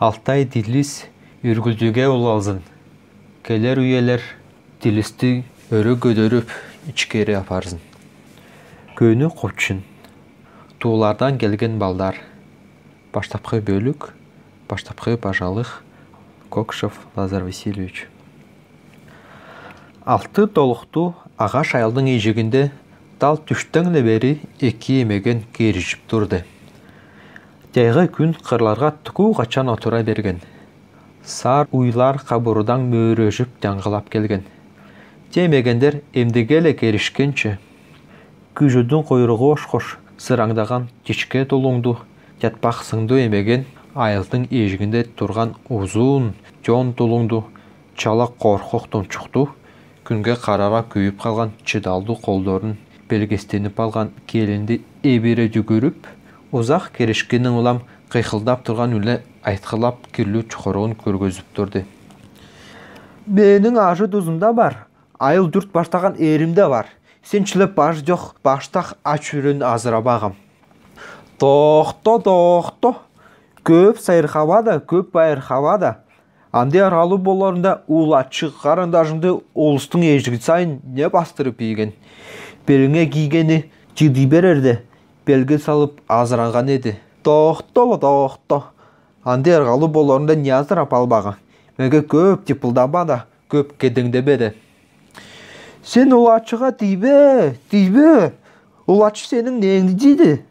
Алтай дилис үргүлдүгө улалзын. Келер үйелер дилисти өрі көдөрүп ичкери апарзын. Көнү кочун. Туулардан келген балдар. Баштапкы бөлүк, баштапкы бажалык Кокшев Лазар Васильевич. Алты толукту агаш айылдын эжигинде тал түштөн бери эки эмеген керишип турду. Жайгы күн кырларга тукуу качан отура берген. Сар уйлар кабурдан мөөрөжүп жаңгылап келген. Темегендер эмдеге эле керишкенче. Күжүдүн койругу ош-кош сыраңдаган кичке тулуңду жатпак сыңдуу эмеген айылдын эжигинде турган узун жон тулуңду чала коркок тунчукту күнгө карара күйүп калган чыдалдуу колдорун белгестенип алган келинди эбире жүгүрүп, узак керишкенин улам кыйкылдап турган үле айткылап кирлүү чукуругун көргөзүп турду. Менин ажы дузумда бар, айыл журт баштаган эримде бар. Сенчилеп баш жок, баштак ач үрөн азырабагам. Тохто. Көп сайырхабада, көп байырхабада. Анде аралуу болорунда улачы карындашымды олустун эжиги сайын не бастырып ийген. Белиңе кийгени жиди берерде белге салып азыранган эди. Тохто. Анде аралуу болорунда не азырап албаган. Меге көп типылдабада, көп кедеңдебеде. Сен улачыга тийбе. Улачы сенин неңди жийди.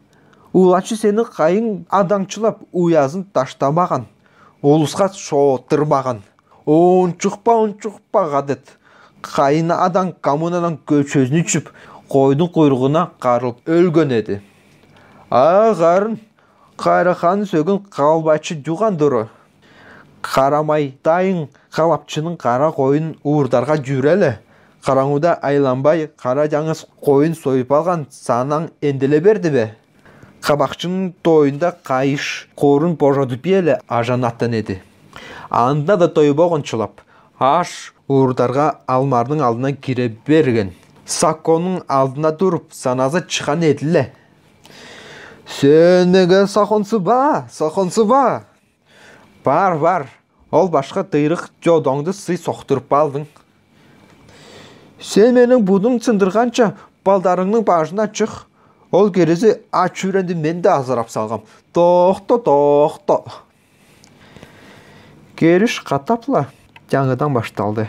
Улачы сени кайын адаңчылап уязын таштабаган. Олуска шоотурбаган. Ончукпа гадет. Кайын адаң коммунадан көчөзүн ичип, койдун куйругуна карылып өлгөн эди. Карын кайрахан сөгүн калбачы жуган дуру. Карамай дайын калапчынын кара коюн уурдарга жүреле. Караңуда айланбай кара жаңыз коюн союп алган санаң энделе берди бе? Кабакчынын тоюнда кайыш корун божодуп эле ажанаттан эди. Анда да тойбогончулап, аш уурдарга алмардын алдына кире берген. Саконун алдына туруп, саназы чыккан эдиле. Сен неге саконсуба? Бар. Ол башка тыйрык жодоңду сый соктуруп алдың. Сен менин будуң сындырганча балдарыңдын башына чык. Ол керези ач үрөндү мен да азырап салгам. Тохто. Кериш катапла жаңыдан башталды.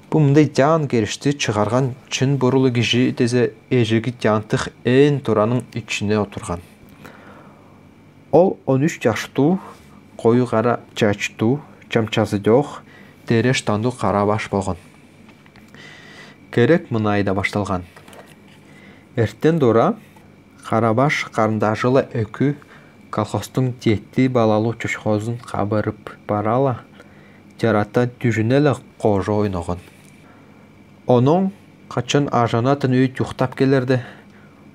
Бу мындай жан керишти чыгарган чын бурулу киши дезе эжиги жантык эн туранын ичине отурган. Ол 13 жаштуу, кою кара чачтуу, чамчасы жок, дере штандуу кара баш болгон. Керек мынайда башталган. Эртен дура карабаш карындашылы өкү колхоздун жетти балалуу чочкозун кабырып барала, жарата жүжүнеле кожо ойногон. Онун качан ажанатын үй жуктап келерди.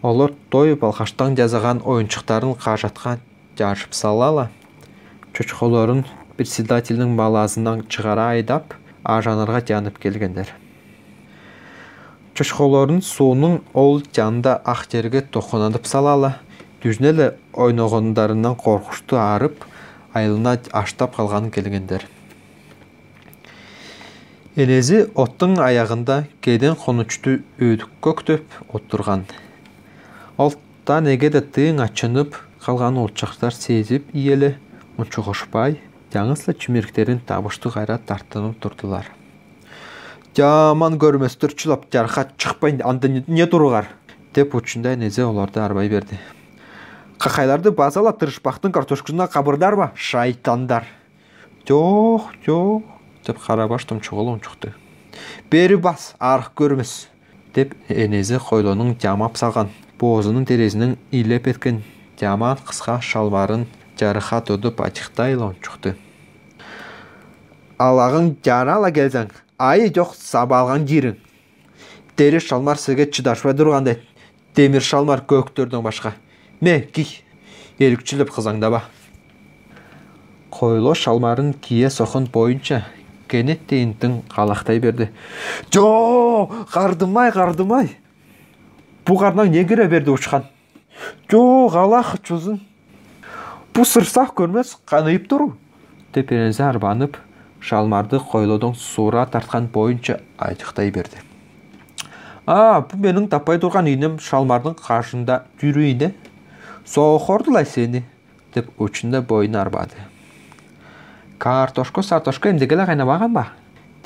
Олар той балкаштан жазаган оюнчуктарын кажатка жарышып салала. Чочколорун председательдин баласынан чыгара айдап, ажанырга жанып келгендер. Чочколорун суунун ол жанда ак жерге токунатып салала. Жүжүнеле ойногондарынан коркуштуу арып, айылына аштап калган келгендер. Энези оттун аягында кеден конучту өдүк көктөп отурган. Ол та негеде тыйын ачынып калган улчактар сезип иеле унчугушпай, жаңысла чүмеректерин табыштуу кайра тартынып турдулар. Жаман көрмөстөрчүлап жарка чыкпай анда не туругар деп учунда энезе оларды арбай берди. Какайларды базалап тырышпактын картошкасына кабырдарба, шайтандар. Жок деп карабаш тумчугулу унчукты. Бери бас, арык көрмөс деп энезе койлонун жамап салган, боозунун терезинен илеп эткен жаман кыска шалбарын жарыха тодуп ачыктай эле унчукты. Алагың жарала келсең, айы жок сабалган жириң. Дере шалмар сиге чыдашпай тургандай, темир шалмар көктөрдөн башка. Ме, ки, эрикчилеп кызаңдаба. Койло шалмарын кие сокун боюнча кенет тейинтин калактай берди. Жо, кардымай. Бу карнаң не кире берди учкан? Жо, калак чузун. Бу сырсақ көрмес, қанайып тұру. Деп Энези арбанып, шалмарды қойлудың сура тартқан бойынша айтықтай берді. Бұл менің таппай тұрған үйнем шалмардың қашында жүрейді. Соғырдылай сені, деп өчінде бойын арбады. Картошко-сартошко емдегілі қайнамаған ба?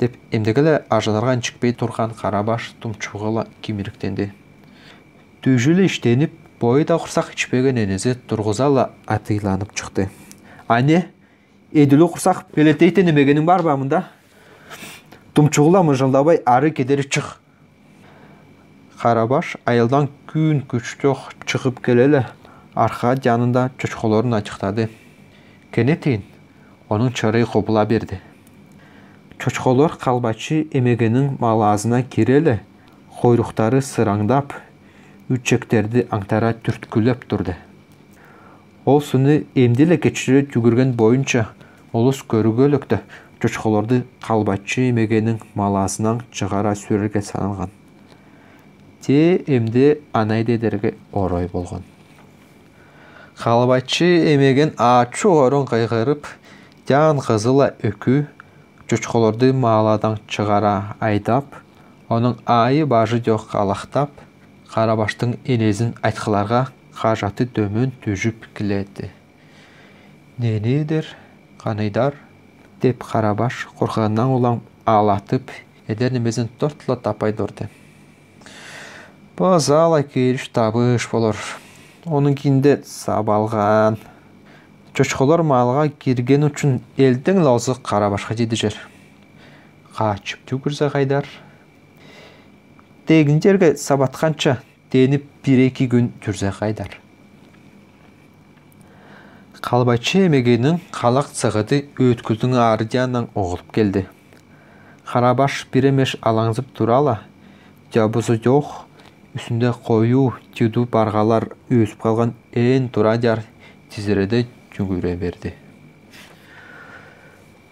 Деп емдегілі ажынарған чікпей тұрған Қарабаш тұмчуғыла кеміріктенді. Төжілі іштеніп, бойы да құрсақ ішпеген Энези тұрғызала атыйланып шықты. Ане, еділі құрсақ белетейтен емегенің бар ба мұнда? Тұмчуғыла мұжылдабай ары кедері чық. Қарабаш айылдан күн күштіқ шығып келелі, арқа жанында чөчқоларын ачықтады. Кенетейін, оның чырай қобыла берді. Чөчқолар қалбачы емегенің малазына керелі, қойрықтары сыраңдап, үтчектерді аңтара түрткілеп тұрды. Ол сүні емделі кечірі жүгірген бойынша олыс көрігөлікті чөчқоларды қалбачы емегенің малазынан шығара сөрерге саналған. Те емде анайды дерге орой болған. Қалбачы емеген ачу орын қайғырып, жан қызыла өкі чөчқоларды маладан шығара айдап, оның айы бажы жоқ қалақтап, Қарабаштың Энезін айтқыларға қажаты дөмін төжіп келеді. Ненедер, қанайдар, деп Қарабаш қорқағаннан олаң алатып, едернемезін тортыла тапай дұрды. Базала керіш табыш болыр. Оның кейінде сабалған. Чөчқолар малға керген үшін елдің лаузы Қарабашқа деді жер. Қачып түгірзі қайдар. Тегін жерге сабатқанша деніп бір-екі күн жүрзе қайдар. Қалбачы емегенің қалақ сығыды өткілдің ардияннан оғылып келді. Қарабаш біремеш алаңзып турала, жабызы жоқ, үстінде қою тюду барғалар өсіп қалған ән турадяр тезіреді жүгіре берді.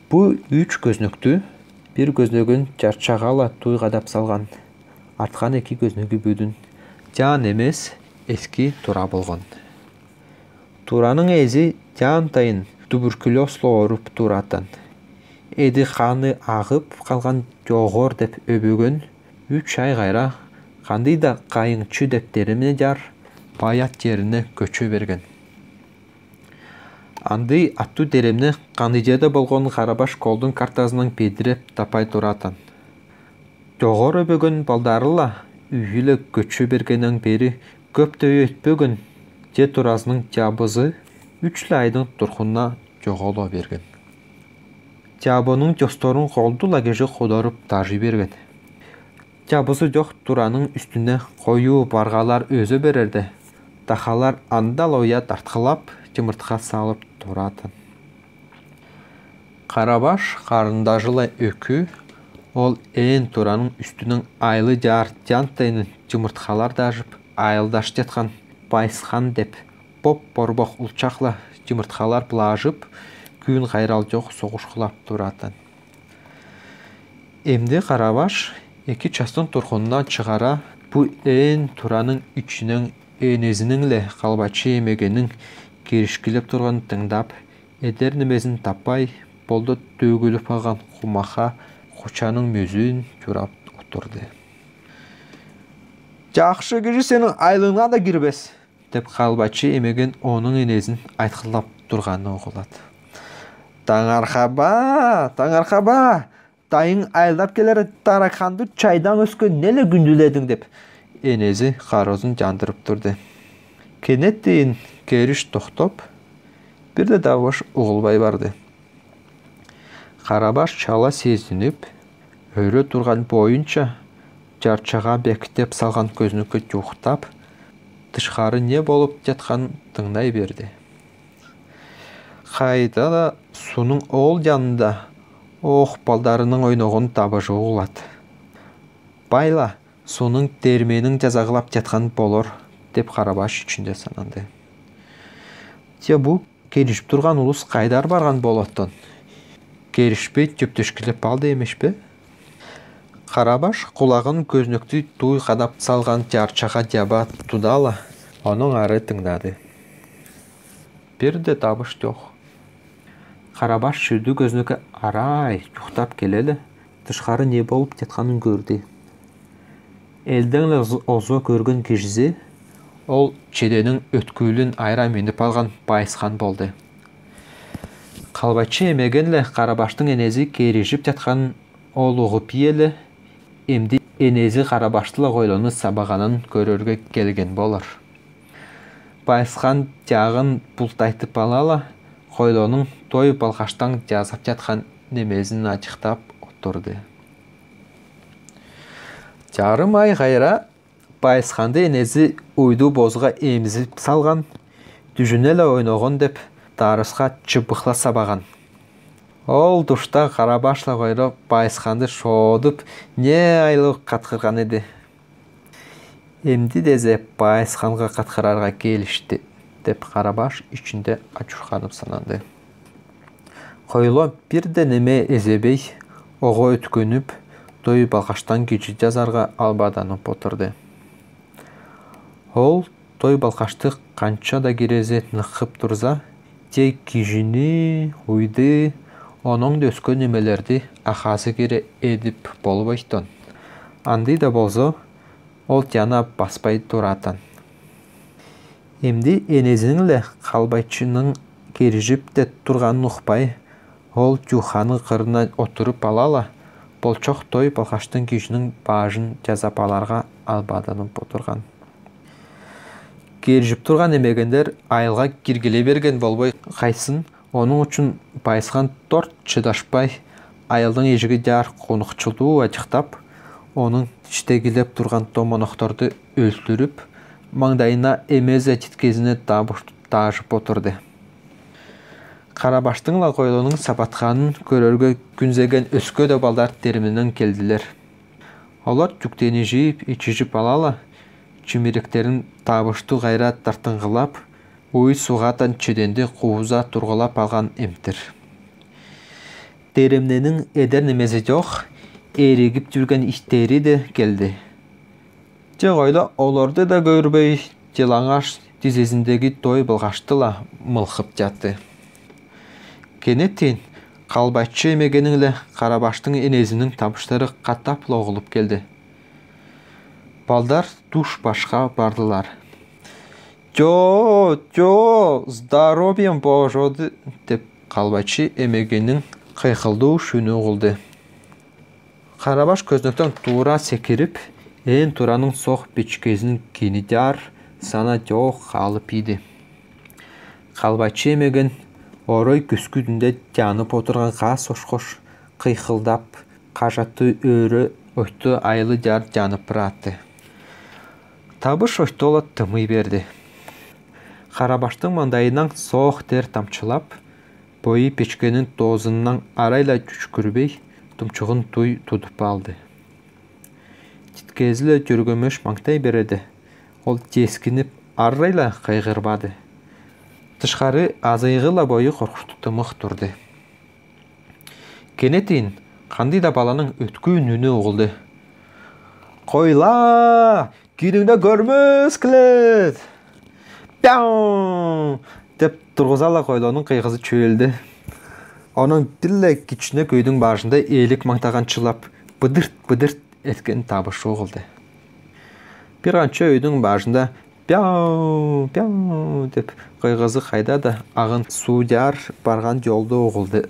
Бұл үш көзнікті бір көзнігін жарчағала туйғадап салған. Артқан екі көзнігі бүдің. Жан емес, ескі тура болған. Тураның әзі жан тайын туберкулезлы орып тураттан. Еді қаны ағып қалған жоғыр деп өбігін 3 ай қайра қандай да қайыңчы дептеріме жар баят жеріне көче берген. Андай атту деремні қандай жерде болған Қарабаш қолдың картасының педіреп тапай тураттан. Жоғыр өбігін балдарыла үйілі көче бергеннен бері көпті өтпөгін же туразының жабызы 3 айдың тұрқынна жоғала берген. Жабының жосторын қолдыла кежі қодарып тажи берген. Жабызы жоқ тураның үстіне қою барғалар өзі берерді. Тақалар андал оя тартқылап, жымыртқа салып тұратын. Қарабаш қарында жылай өкі, ол ән тураның үстінің айлы жар жантайының жымыртқалар дажып, айылдаш жетқан байсқан деп, боп-борбоқ ұлчақла жымыртқалар бұлажып, күн қайрал жоқ соғышқылап тұратын. Емде Қарабаш екі частың тұрғынынан шығара, бұл ән тураның үчінің Энезінің қалбачы емегенің керішкілеп тұрған тыңдап, едернемезін таппай, болды төгіліп алған құмаға қочаның мөзін жүрап отырды. Жақшы кежі сенің айлыңа да кірбес, деп қалбачы емеген оның Энезін айтқылап тұрғаны оғылады. Таңарқаба, дайың айлап келері тарақанды чайдан өскен нелі күнділедің деп, Энези қарозын жандырып тұрды. Кенет дейін керіш тоқтап, бірді даваш ұғылбай барды. Қарабаш чала сезініп, өрі тұрған бойынша жарчаға бекітеп салған көзнікті жоқтап, тышқары не болып жатқан тыңдай берді. Қайда да суның ол жанында балдарының ойнағын табы жоғылады. Байла, соның дерменің жазағылап жатқан болыр, деп Қарабаш үшінде сананды. Те бұл керішіп тұрған ұлыс қайдар барған болаттан. Керішпей төптешкілеп алды емеш бе? Қарабаш құлағын көзнікті туй қадап салған жарчаға жаба тұдала, оның ары тыңдады. бир де табыш жок. Карабаш шүрдү көзүнүккө арай жуктап келели, тышкары не болуп жатканын көрдү. Элден озо көргөн кишиси ол чеденин өткүлүн айра минип алган Байсхан болду. Калбачы эмеген эле Карабаштын энези керишип жатканын ол угуп эле, эмди энези Карабаштыла койлону сабаганын көрөргө келген болор. Байсхан жагын бултайтып алала, койлонун той балкаштан жазап жаткан немесин ачыктап отурду. Жарым ай кайра Байсханды энези уйду бозга эмзип салган, дүжүнө эле ойногон деп дарыска чыбыкла сабаган. Ол душта Карабашла койро Байсханды шоодуп не айлык каткырган эди. Эмди дезе Байсханга каткырарга келишти деп Карабаш ичинде ачурканып сананды. Койло бирде неме эзебей, ого өткөнүп, той балкаштан кичи жазарга албаданып отурду. Ол той балкашты канча да кирезет ныкып турса, те кижини, уйды, онун да өскөн немелерди ахасы кере эдип болбойтон. Андай да болсо, ол жана баспай туратын. Эмди энезинин эле Калбайчынын керишип де турганын укпай, ол жуханын кырына отуруп алала, болчок той балкаштын кишинин баажын жазап аларга албаданып отурган. Керишип турган эмегендер айылга киргиле берген болбой кайсын, onun үчүн Байсхан торт чыдашпай, айылдын эжиги жар конукчулуу ачыктап, onun иштегилеп турган томонокторду өлтүрүп, маңдайына эмезе титкезине таашып отурду. Карабаштын ла койлонун сапатканын көрөргө күнзеген өскө да балдар териминен келдилер. Алар жүктени жийип, ичижип алала, чүмүректерин табыштуу кайра тартыңгылап, уй сугатан чеденди кууза тургулап алган эмтир. Теремненин эдер немеси жок, эригип жүргөн иштери де келди. Же койла олорду да көрбөй, жылаңаш тизесиндеги той былгаштыла мылкып жатты. Кенеттен Калбачы эмегенин эле Карабаштын энесинин табыштары каттап логулуп келди. Балдар туш башка бардылар. Жо, здоровьем божоду деп Калбачы эмегенин кыйкылдуу шүнү угулду. Карабаш көзнөктөн туура секирип, эн туранын сок печкесин кини жар, сана жок алып ийди. Калбачы эмеген орой күскүдүндө жанып отурган кас ошкош кыйкылдап, кажаты өрө өттү айылы жар жанып баратты. Табыш ойтола тымый берди. Карабаштын маңдайынан сок тер тамчылап, бою печкенин тоозунан арайла жүчкүрбөй, тумчугун туй тудуп алды. Титкезиле жүргөмөш маңтай береди. Ол жескинип арайла кайгырбады. Тышкары азыйгыла бою коркуштуу тымык турду. Кенетин кандай да баланын өткөн үнү угулду. Койла! Күйдүңдө көрмөс келет! Пяу! Деп тургузала койлонун кыйгызы чөөлдү. Онун тилле кичине көйдүн башында элик маңтаганчылап, быдырт эткен табышы угулду. Бир канча өйдүн башында пяу деп кыйгызы кайда да агын суу жар барган жолду угулду.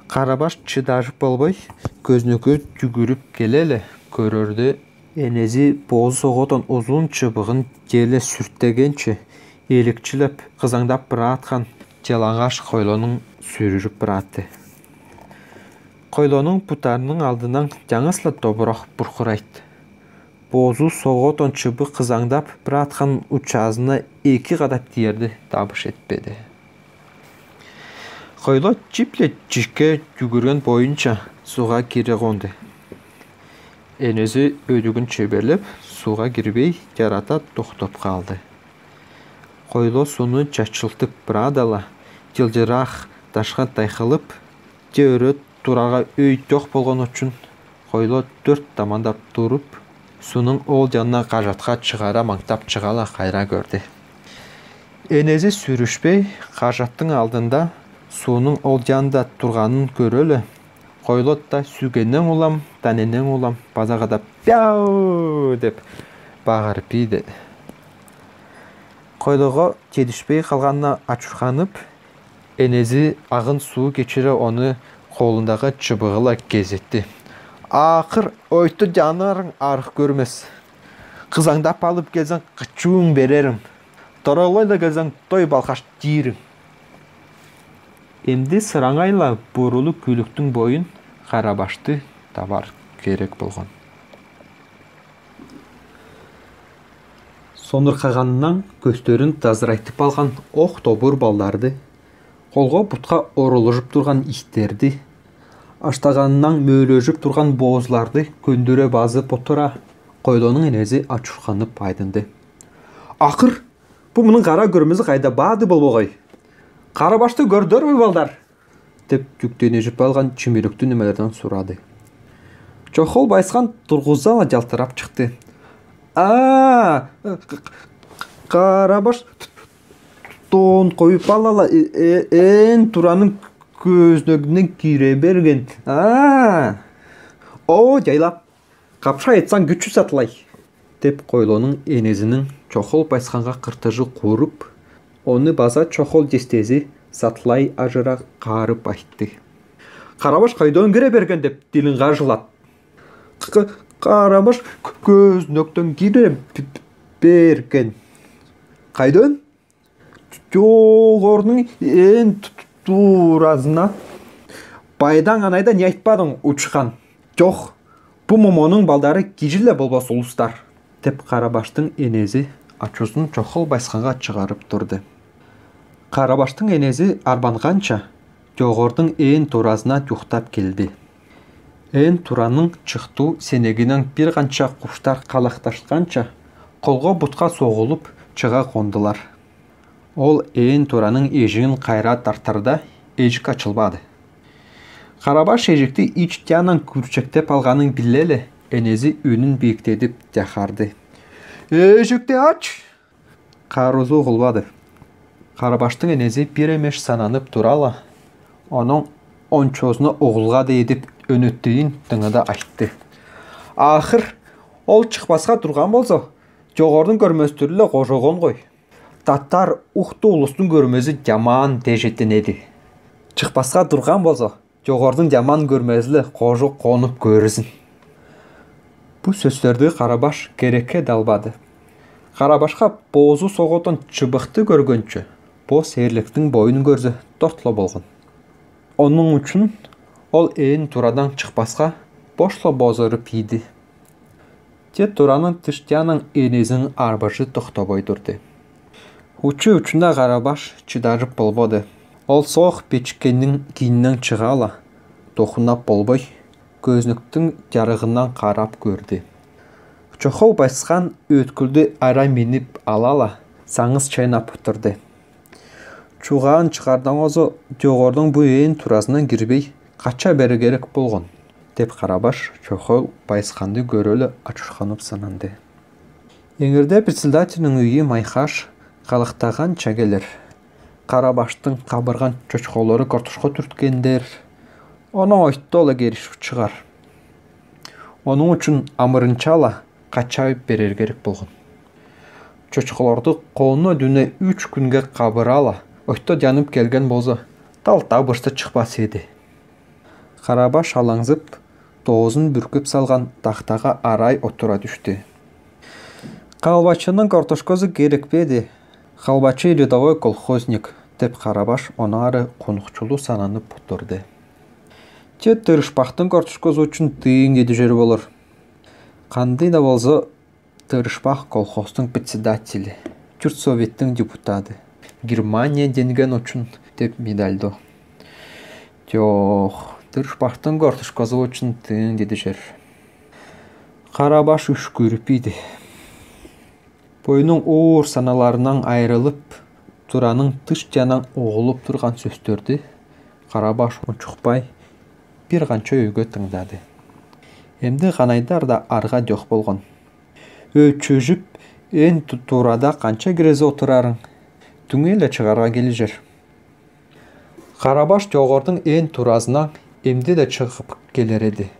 Карабаш чыдашып болбой, көзнөккө жүгүрүп келеле көрөрдү. Энези боз соготон узун чыбыгын желе сүрттегенче эликчилеп кызаңдап бараткан жалаңаш койлонун сүрүрүп баратты. Койлонун бутарынын алдынан жаңысла тобурак буркурайт. Бозу соготон чыбык кызаңдап бараткан учазына эки кадап тиерди, табыш этпеди. Койло чипле чишке жүгүргөн боюнча сууга кире конду. Энези өдүгүн чеберлеп, сууга кирбей жарата токтоп калды. Койло сууну чачылтып барадала, жылжыраак ташка тайкылып, же өрө турага өй жок болгон үчүн койло төрт тамандап туруп, суунун ол жанына кажатка чыгара маңтап чыгала кайра көрдү. Энези сүрүшпей, кажаттың алдында суунун ол жанында турганын көрөлү. Койлот да сүгенен улам, таненен улам, базагада пяу деп багырып ийди. Койлого жетишпей калганына ачурганып, энези агын суу кечире оны колундагы чыбыгыла кезетти. Акыр ойту жанарың арык көрмес. Кызаңдап алып келсең кычууң берерим. Торолойла келсең той балкаш тийириң. Эмди сыраңайла бурулу күлүктүң боюн Карабашты табар керек болгон. Сонуркаганынан көздөрүн тазырайтып алган ок тобур балдарды, колго бутка оролужуп турган иттерди, аштаганынан мөөлөжүп турган боозларды көндүрө базып отура, койлонун энези ачурганып айдынды. Акыр, бу мунун кара көрмөсү кайда баады болбогой? Карабашты көрдөрбү балдар? Деп жүктөнүп алган чүмүлүктү немелерден сурады. Чохол байскан тургузала жалтырап чыкты. Карабаш тоон коюп алала, туранын көзнөгүнөн кире берген. О, жайлап, капша айтсаң күчү сатылай. Деп койлонун энезинин чохол байсканга кыртыжы куруп, оны база чохол жестези сатылай ажыра карып айтты. Карабаш кайдан кире берген деп дилин кажылат. Карабаш көзнөктөн кире берген. Кайдан? Жогорунун ээн туразына. Байдан анайда не айтпадың, учкан? Жок, бу момонун балдары кижиле болбос улустар. Деп Карабаштын энези ачуусун чохол байсканга чыгарып турду. Карабаштын энези арбанганча жогордун ээн туразына жуктап келди. Ээн туранын чыктуу сенегинен бир канча куштар калакташканча колго бутка согулуп чыга кондулар. Ол ээн туранын эжигин кайра тартарда эжик ачылбады. Карабаш эжикти ич жанынан күрчектеп алганын биле эле энези үнүн бийиктетип жакарды. Эжикти ач! Кароозу кылбады. Карабаштын энези бир эмеш сананып турала, анын ончосуна угулга дейдип өнөттүйүн тыңыда айтты. Акыр, ол чыкпаска турган болсо, жогордун көрмөстөрү эле кожогон гой. Таттар укту улустун көрмөсү жаман тежеттенеди. Чыкпаска турган болсо, жогордун жаман көрмөсү эле кожо конуп көрүсүн. Бу сөздөрдү Карабаш керекке далбады. Карабашка боозу соготон чыбыкты көргөнчө, боз эрликтин боюн көрсө тортуло болгон. Онун үчүн ол ээн турадан чыкпаска бошло бозоруп ийди. Же туранын тыш жанын энезин арбашы токтобой турду. Учу-учунда Карабаш чыдарып болбоду. Ол соох печкенин кийининен чыга ала, токунап болбой, көзнөктүн жарыгынан карап көрдү. Чохол байскан өткүлдү ара минип алала, саңыз чайнап отурду. Чугаан чыгардан озо жогордун бу ээн туразынан кирбей кача бери керек болгон, деп Карабаш чохол байсканды көрөлү ачурганып сананды. Эңирде председателдин үйү майхаш калыктаганча келер. Карабаштын кабырган чочколору картошко түрткендер, онун ойтто эле керишип чыгар. Онун үчүн амырынчала качайып берер керек болгон. Чочколорду колуна дүнө 3 күнгө кабырала, ойтто жанып келген болсо, тал табышты чыкпас эди. Карабаш алаңзып, тоозун бүркүп салган тактага арай отура түштү. Калбачынын картошкосу керекпеди. Калбачы рядовой колхозник, деп Карабаш онары конукчулуу сананып отурду. Же тырышпактын картошкосу үчүн тыйын деди жер болор. Кандай да болсо, тырышпак колхоздун председатели, журт советтин депутаты, Германия денген үчүн деп медальдо. Жок, тырышпактын картошкосу үчүн тыйын деди жер. Карабаш үшкүрүп ийди. Боюнун оор саналарынан айрылып, туранын тыш жанан угулуп турган сөздөрдү Карабаш унчукпай бир канча өйгө тыңдады. Эмди канайдар да арга жок болгон. Өчүжүп, ээн турада канча кирезе отурарың? түңеле чыгарга келижер. Карабаш жогордун ээн туразынан эмди де чыгып келер эди.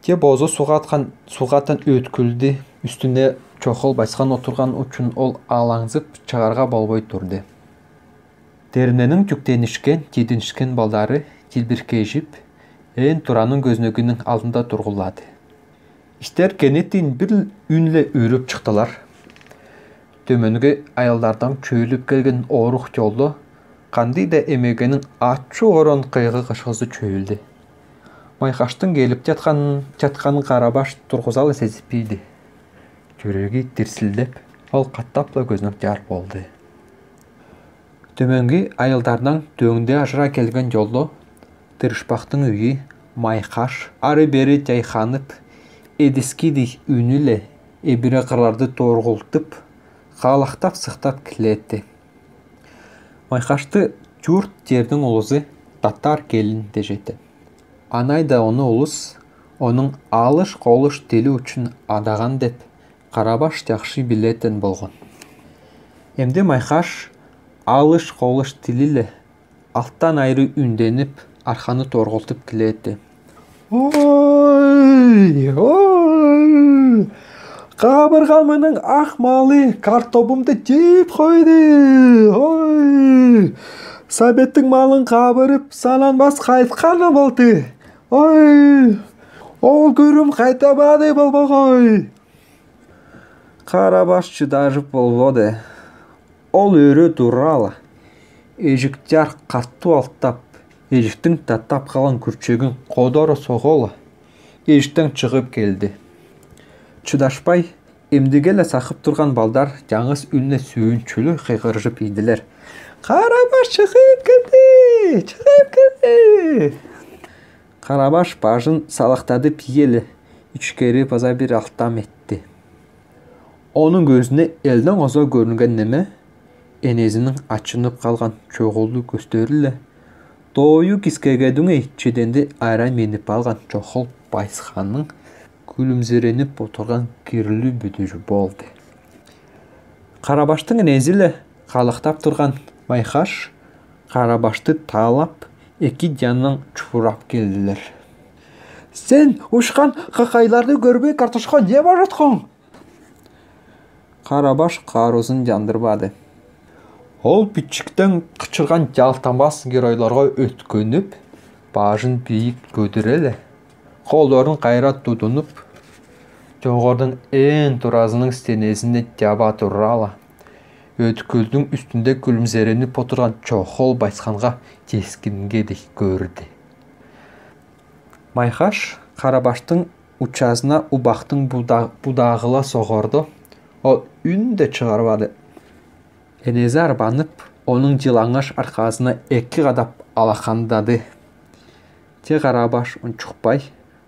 Те бозу сугаттан өткүлдү үстүнө чохол байскан отурган үчүн ол алаңзып чыгарга болбой турду. Дерненин жүктенишкен, тидинишкен балдары тилбиркешип, ээн туранын көзнөгүнүн алдында тургулады. Иштер кенеттен бир үнле үрүп чыктылар. Төмөнгө аялдардан чөйлүп келген орук жолдо кандай да эмегенин ачуу орон кыйгы кышкызы чөйүлдү. Майкаштын келип жатканын Карабаш тургузалы сезбейди. Жүрөгү тирсилдеп, ал каттапла көзүнөн жар болду. Төмөнгө аялдардан төңдө ажыра келген жолдо тырышпактын үйү Майкаш ары бери жайханып, эдискидей үнүле эбире кырларды торгултуп, каалактап сыктап килетти. Майкашты журт жердин улузу татар келин дежети. Анайда оны улус онун алыш-колуш тили үчүн адаган деп Карабаш жакшы билетен болгон. Эмди Майкаш алыш-колуш тилиле алттан айры үнденип, арканы торгултуп килетти. Ой! Кабыргамынын ак малы картобумду жеп койду. Ой! Сабеттин малын кабырып, сананбас кайтканы болду. Ой! Ол көрүм кайтабады болбогой. Карабаш чыдашып болбоду. Ол өрө турала. Эжиктер каттуу алттап, эжиктин таттап калган күрчөгүн кодоро соголу. Эжиктен чыгып келди. Чыдашпай, эмдигеле сакып турган балдар жаңыз үнне сүйүнчүлүү кыйгырышып ийдилер. Карабаш чыгып келди! Карабаш башын салактадып ийеле, ичкери база бир алтам этти. Онун көзүнө элден озо көрүнгөн неме? Энезинин ачынып калган чогулдуу көздөрү эле дою кискегедүңөй чеденди айра менип алган чохол байсканын күлүмсүрөнүп отурган кирлүү бүдүрү болду. Карабаштын энези эле калактап турган Майкаш Карабашты таалап, эки жанынан чурап келдилер. Сен ушкан какайларды көрбөй картошко не бараткан? Карабаш каарузун жандырбады. Ол бичиктен кычырган жалтанбас геройлорго өткөнүп, башын бийик көтөрөлө, колдорун кайра тутунуп, жогордун ээн туразынын стенесине жаба турала. Өткөлдүн үстүндө күлүмсүрөнүп отурган чохол байсканга тескингедей көрдү. Майкаш Карабаштын учасына убактын будагыла согорду. Ол үн да чыгарбады. Энези арбанып, онун жылаңаш аркасына эки кадап алакандады. Те Карабаш унчукпай,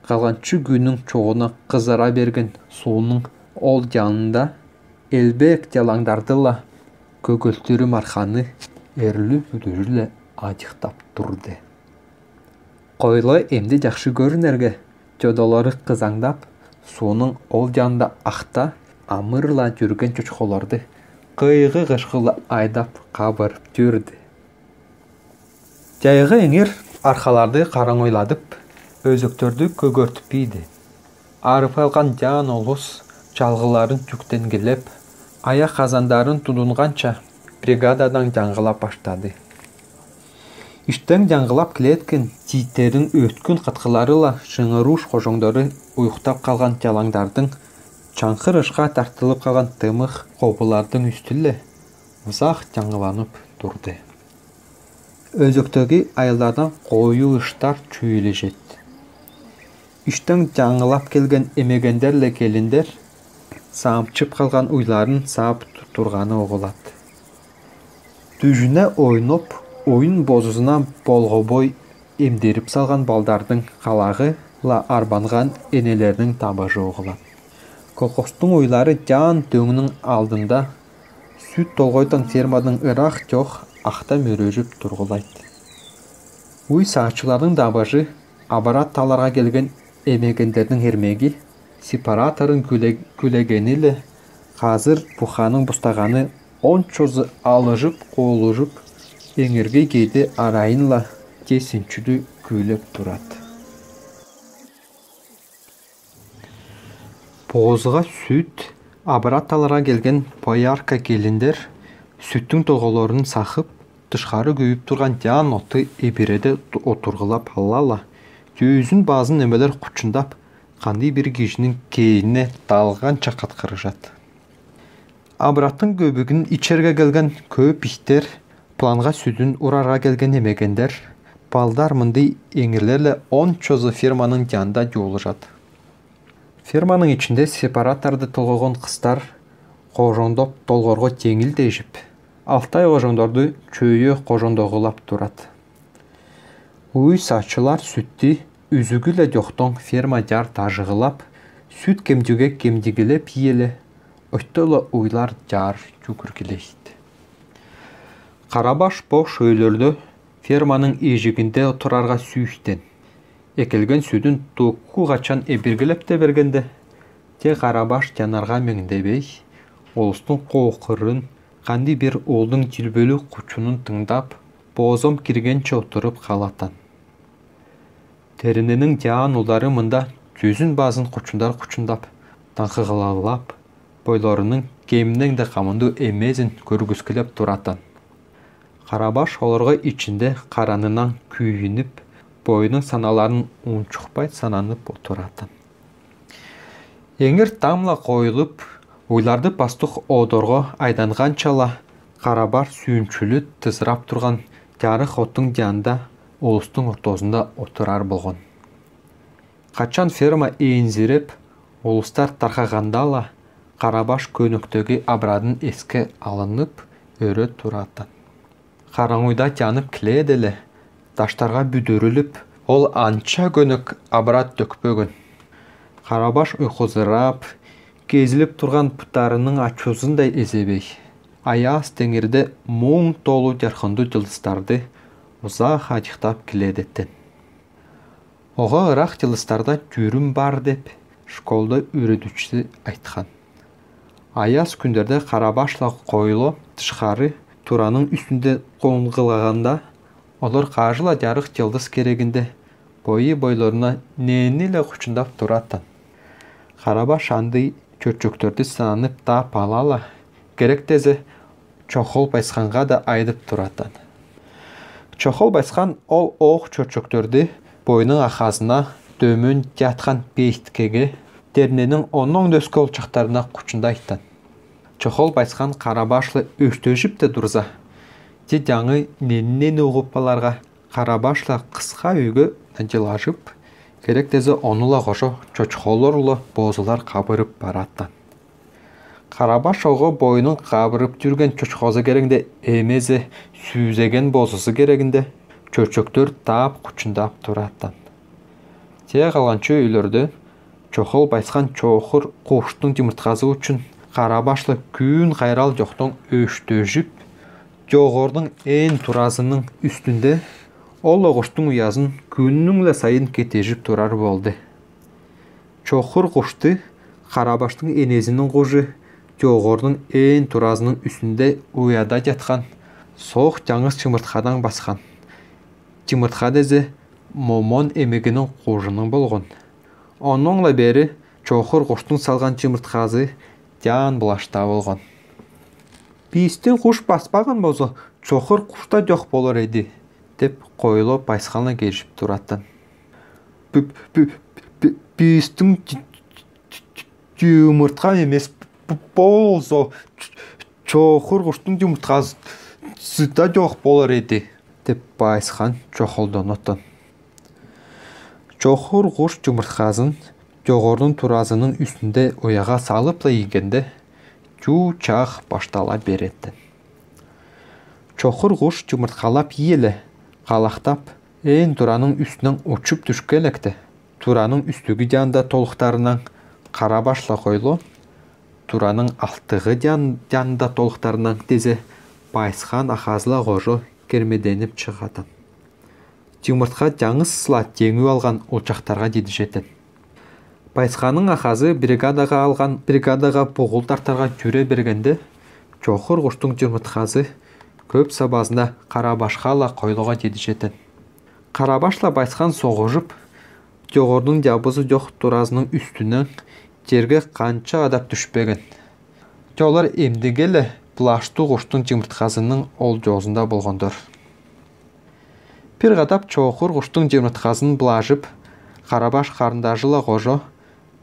калганчы күнүн чогуна кызара берген суунун ол жанында элбек жалаңдардыла көгөлтүрү марханы эрлүү бүдүрүлө ажыктап турду. Койло эмди жакшы көрүнөргө жодолору кызаңдап, суунун ол жанында акта амырла жүргөн чочколорду кыйгы кышкылы айдап кабырып жүрдү. Жайгы эңир аркаларды караңойладып, өзөктөрдү көгөртүп ийди. Арып алган жан олус чалгыларын жүктенгилеп, аяк казандарын тудунганча бригададан жаңгылап баштады. Иштен жаңгылап келеткен тииттердин өткүн каткыларыла шыңыруш кожоңдору уюктап калган жалаңдардын чаңкырышка тартылып калган тымык кобулардын үстүлө узак жаңгыланып турду. Өзөктөгү аялдардан коюу ыштар чүйүлүшет. Иштен жаңгылап келген эмегендерле келиндер самчып калган уйларын саап турганы угулат. Түжүнө ойноп, оюн бозусуна болгобой эмдерип салган балдардын калагы ла арбанган энелердин табышы угулат. Колхоздун уйлары жан дөңүнүн алдында сүт толгойтон фермадын ырак жок акта мөрөжүп тургулайт. Уй саачылардын табышы абарат таларга келген эмегендердин эрмеги сепараторун күлегени эле казыр буханын бустаганы ончозы алыжып, қолыжып, еңерге кейді арайынла кесінчүлі күйлеп тұрады. Боғызға сүт, абыраталарға келген поярка келіндер сүттің тоғыларын сақып, тышқары көйіп тұрған тян оты ебереде отырғылап алала, көзін базын өмелер құчындап, қандай бір кешінің кейіне талған чақат қырыжат. Абыраттың көбігін ичерге келген көп иштер, планға сүтін ұрарға келген емегендер, балдар мындай еңірлерлі 10 чозы фирманың тянда жолы жат. Фирманың içinde сепараторды толғығын қыстар қожондоп толғырғы теңіл дейжіп, алтай қожондарды чөйі қожондоғылап тұрады. Уй сачылар сүтті үзігілі жоқтың ферма жар тажығылап, сүт кемдіге кемдігілеп елі, өттілі уйлар жар жүгіргілейді. Қарабаш бош өйлерді ферманың ежігінде тұрарға сүйіктен. Екілген сүдін тоқу қачан әбіргілеп те бергенде, те Қарабаш жанарға меңдебей, олыстың қоқырын, қанды бір олдың тілбөлі құчынын тыңдап, бозым кіргенше отырып қалатан. Терінінің жан ұлдары мында жүзін базын құчындар құчындап, таңқығылалап, бойларының кемінің де қамынды емезін көргіскілеп тұратан. Қарабаш оларға içinde қаранынан күйініп, бойының саналарын ұнчықпай сананып отыратын. Еңір тамла қойылып, ойларды пастық одорға айданғанчала, Қарабаш сүйіншілі тызырап тұрған жарық оттың жанында олыстың ортозында отырар болған. Қачан ферма ейінзереп, олыстар тарқағандала, Қарабаш көніктегі абрадың еске алынып, өрі тұратын. Қараңойда жанып кіледілі, таштарға бүдіріліп, ол анча көнік абрат төкпөгін. Қарабаш ұйқызырап, кезіліп тұрған пұттарының ачузындай ezebей. Аяз теңірді мұң толу жарқынды жылыстарды ұзақ ажықтап келедеттен. Оға ұрақ жылыстарда жүрім бар деп, школда үйредушісі айтқан. Аяз күндерде Қарабашла қойылы тышқары тураның үстінде қоңғылағанда, олар қажыла жарық жылдыз керегінде бойы бойларына ненелі құчындап тұраттан. Қарабаш андай чөтчөктерді сананып тап алала, керектезі чоқол байсқанға да айдып тұраттан. Чоқол байсқан ол оқ чөтчөктерді бойының ақазына дөмін жатқан бейіткеге дерненің оның дөскі олчақтарына құчындайттан. Чоқол байсқан Қарабашлы өштөжіп те дұрза. Те жаңы неннен оғыппаларға Қарабашла қысқа үйгі жылажып, керектезі оныла қожо чөчқолырлы бозылар қабырып бараттан. Қарабаш оғы бойының қабырып жүрген чөчқозы кереңде емезі сүйзеген бозысы керегінде чөчөктөр тап құчындап тұраттан. Те қаланчы үйлерді чоқол байсқан чоқыр қоштың жымыртқазы үшін Қарабашлы күн қайрал жоқтың өштөжіп, жоғырдың ең туразының үстінде ол оғыштың ұязын күнніңлі сайын кетежіп тұрар болды. Чоқыр қошты Қарабаштың енезінің қожы жоғырдың ең туразының үстінде ұяда жатқан соқ жаңыз чымыртқадан басқан. Чымыртқа дезі момон емегінің қожының болған. Оныңла бері чоқыр қоштың салған чымыртқазы жан бұлашта болған. Бейістен құш баспаған бозы, чоқыр құшта жоқ болар еді, деп қойылы байсқалына кешіп тұраттан. Бейістің жұмыртқа емес болзо, чоқыр құштың жұмыртқасы да жоқ болар еді, деп байсқан чоқылдан оттан. Чоқыр құш жұмыртқасын жоғырдың туразының үстінде ояға салыпла егенде, чу-чақ баштала беретті. Чоқыр құш жұмыртқалап елі, қалақтап, ең тураның үстінің ұчып түшкелекті. Тураның үстігі жанда толықтарынан Қарабашла қойлы, тураның алтығы жанда толықтарынан тезе байсқан ақазыла қожы кермеденіп шығатын. Жұмыртқа жаңыз сыла теңі алған ұлчақтарға деді жетін. Байсқаның ақазы бригадаға алған бригадаға бұғыл тартарға жүре бергенде, чоқыр құштың жымытқазы көп сабазына Қарабашқала қойлыға деді жетін. Қарабашла байсқан соғыжып, жоғырдың жабызы жоқ туразының үстінен жерге қанша адап түшпеген. Жолар емдегелі бұлашты құштың жымыртқазының ол жозында болғандар. Пір ғадап чоқыр құштың жымыртқазын бұлажып, Қарабаш қарындажыла ғожо,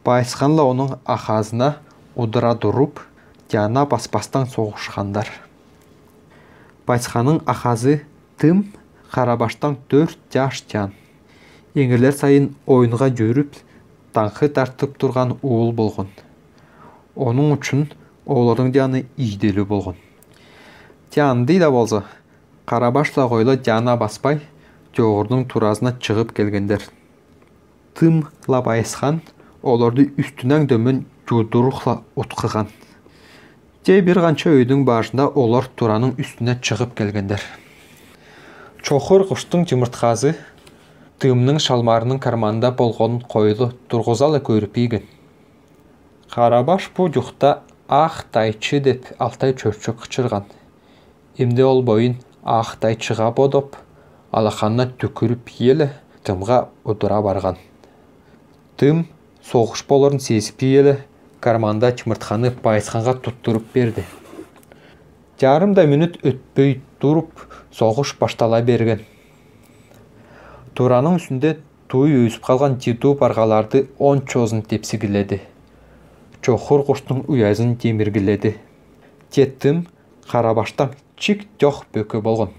байсқанла оның ақазына ұдыра дұрып, жана баспастан соғышқандар. Байсқаның ақазы тым Қарабаштан 4 жаш жан. Еңірлер сайын ойынға жүріп, таңқы тартып тұрған уыл болған. Оның үшін олардың жаны иделі болған. Жанды да болса, Қарабашла қойлы жана баспай, жоғырдың туразына шығып келгендер. Тым Байсқан оларды үстінен дөмен жудырықла ұтқыған. Жей бір қанша өйдің бажында олар тураның үстіне шығып келгендер. Чоқыр құштың жымыртқазы тымның шалмарының карманда болғанын қойлы тұрғызалы көріп еген. Қарабаш бұл жүқта ақ тайчы деп алтай чөрчі қычырған. Емде ол бойын ақ тайчыға бодып, алақанына түкіріп елі тымға ұдыра барған. Тым соғыш боларын сезіп елі карманда жымыртқаны Байсқанға тұттырып берді. Жарымда минут өтпей тұрып, соғыш баштала берген. Тураның үстінде туй өсіп қалған жету барғаларды 10 чозын тепсігіледі. Чоқыр құштың ұяйзын деміргіледі. Теттім Қарабаштан чик жоқ бөкі болған.